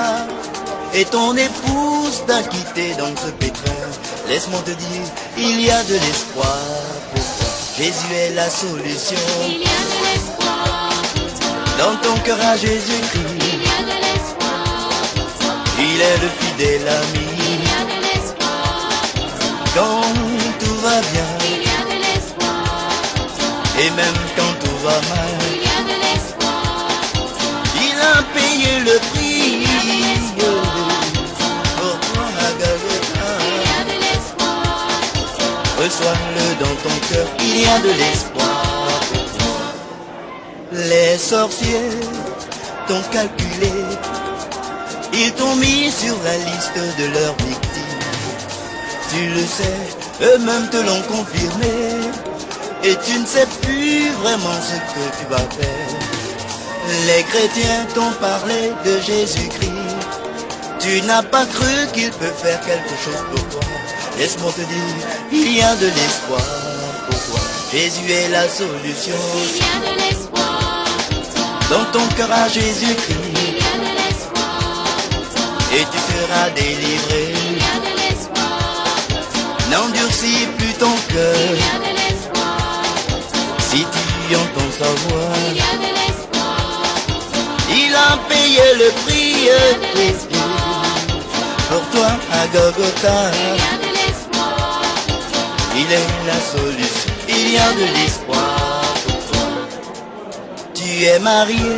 et ton épouse t'a quitté dans ce pétrin. Laisse-moi te dire, il y a de l'espoir pour toi. Jésus est la solution. Il y a de l'espoir. Dans ton cœur à Jésus-Christ, il y a de l'espoir. Il est le fidèle ami. Il y a de l'espoir. Quand tout va bien, il y a de l'espoir. Et même quand tout va mal, il y a de l'espoir. Il a payé le prix. Pour toi à Golgotha, il y a de l'espoir. reçois-le dans ton cœur, il y a de l'espoir pour toi. Les sorciers t'ont calculé, ils t'ont mis sur la liste de leurs victimes. Tu le sais, eux-mêmes te l'ont confirmé, et tu ne sais plus vraiment ce que tu vas faire. Les chrétiens t'ont parlé de Jésus-Christ, tu n'as pas cru qu'il peut faire quelque chose pour toi. Laisse-moi te dire, il y a de l'espoir pour toi. Jésus est la solution. Il y a de l'espoir. Dans ton cœur à Jésus-Christ, il y a de l'espoir. Et tu seras délivré. Il y a de l'espoir. N'endurcis plus ton cœur. Il y a de l'espoir. Si tu entends sa voix, il y a de l'espoir. a payé le prix, pour toi à Golgotha. Il est la solution, il y a de l'espoir pour toi. Tu es marié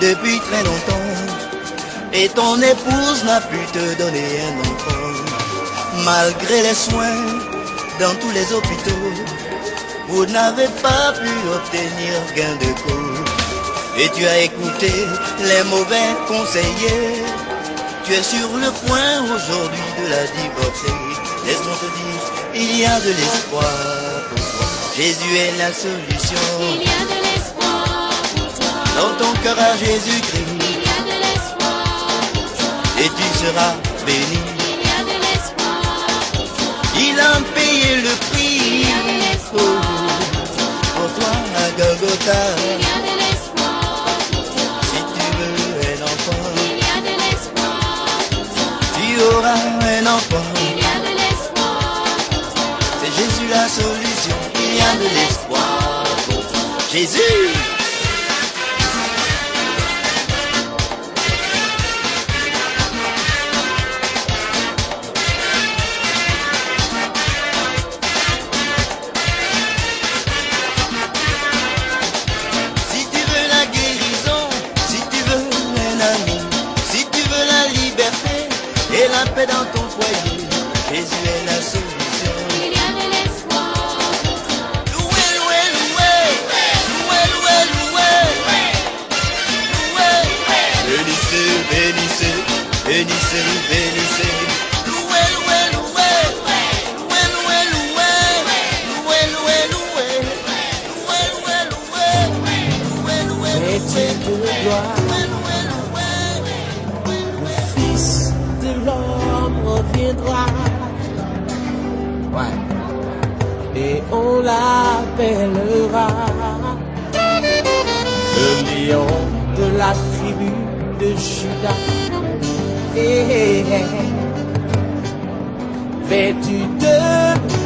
depuis très longtemps et ton épouse n'a pu te donner un enfant. Malgré les soins dans tous les hôpitaux, vous n'avez pas pu obtenir gain de cause. Et tu as écouté les mauvais conseillers. Tu es sur le point aujourd'hui de la divorcer. Laisse-moi te dire, il y a de l'espoir pour toi. Jésus est la solution. Il y a de l'espoir pour toi. Dans ton cœur à Jésus-Christ. Il y a de l'espoir pour toi. Et tu seras béni. Il y a de l'espoir pour toi. Il a payé le prix. Il y a de l'espoir pour toi à Golgotha. Il y a de l'espoir pour toi. Si tu veux un enfant, il y a de l'espoir pour toi. Tu auras un enfant. Il y a de l'espoir pour toi. C'est Jésus la solution. Il y a de l'espoir pour toi. Jésus. Si tu veux la guérison, si tu veux un ami, si tu veux la liberté et la paix dans ton foyer, Jésus est la solution. Il y a de l'espoir pour toi. Loué, loué, loué, loué, loué, loué, loué. Bénissez, bénissez, bénissez, bénissez. Loué, loué, loué, loué, loué, loué, loué, loué, loué, loué, loué, loué, loué, Vêtu de gloire, le Fils de l'homme reviendra. Ouais. Et on l'appellera le lion de la tribu de Juda. Vêtu de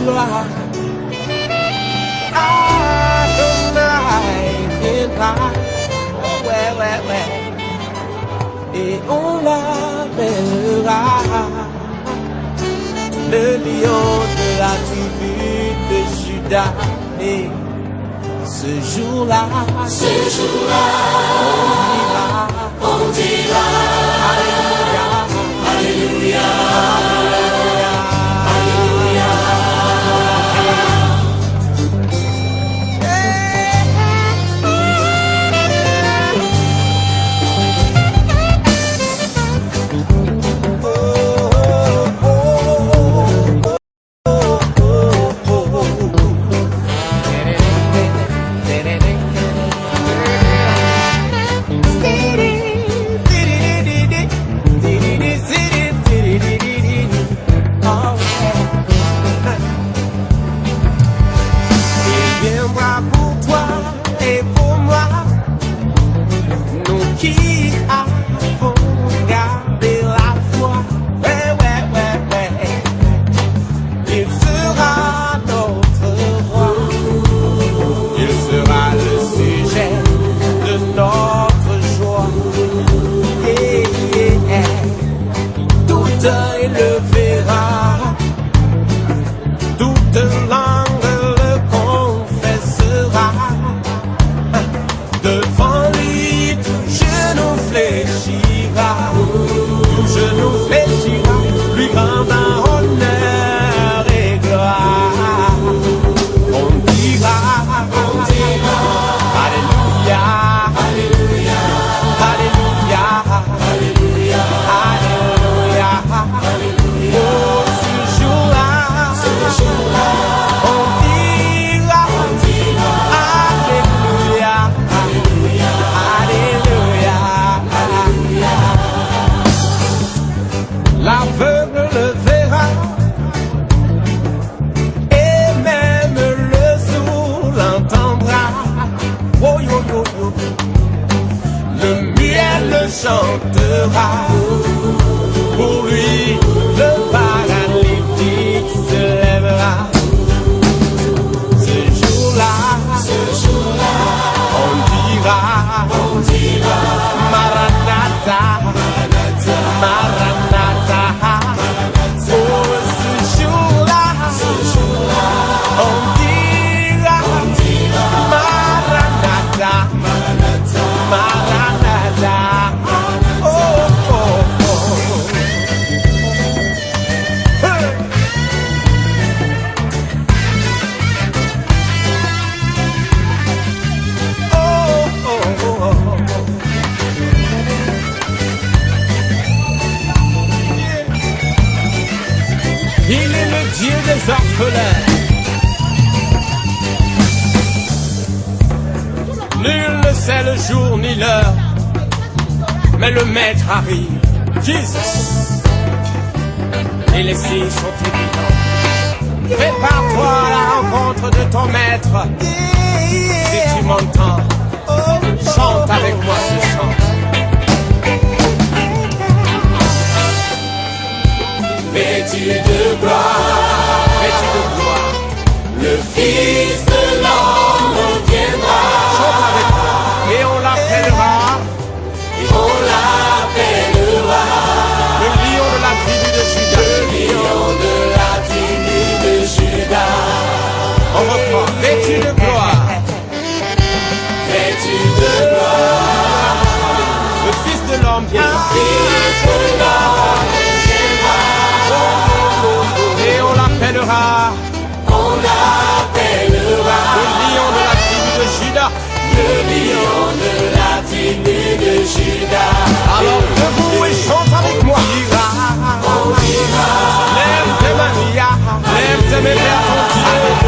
gloire, Adonai viendra. Ouais, ouais, ouais. Et on l'appellera le lion de la tribu de Juda. Et ce jour-là, on dira, Alléluia, Alléluia, Alléluia, chantera. Pour lui, le paralytique se lèvera. Ce jour-là, on dira, orphelins. Nul ne sait le jour ni l'heure, mais le maître arrive, Jesus. Et les signes sont évidents. Prépare-toi à la rencontre de ton maître. Si tu m'entends, chante avec moi ce chant. Vêtu de gloire, le Fils de l'homme viendra. Chante avec moi. Et on l'appellera, le lion de la tribu de Juda. Le lion de la tribu de Juda. On reprend. Vêtu de gloire, le Fils de l'homme viendra. Et on l'appellera, le lion de la tribu de Juda. Le lion de la tribu de Juda. Alors debout et chante avec moi. On ira. Lève tes mains, lève tes mains vers ton Dieu.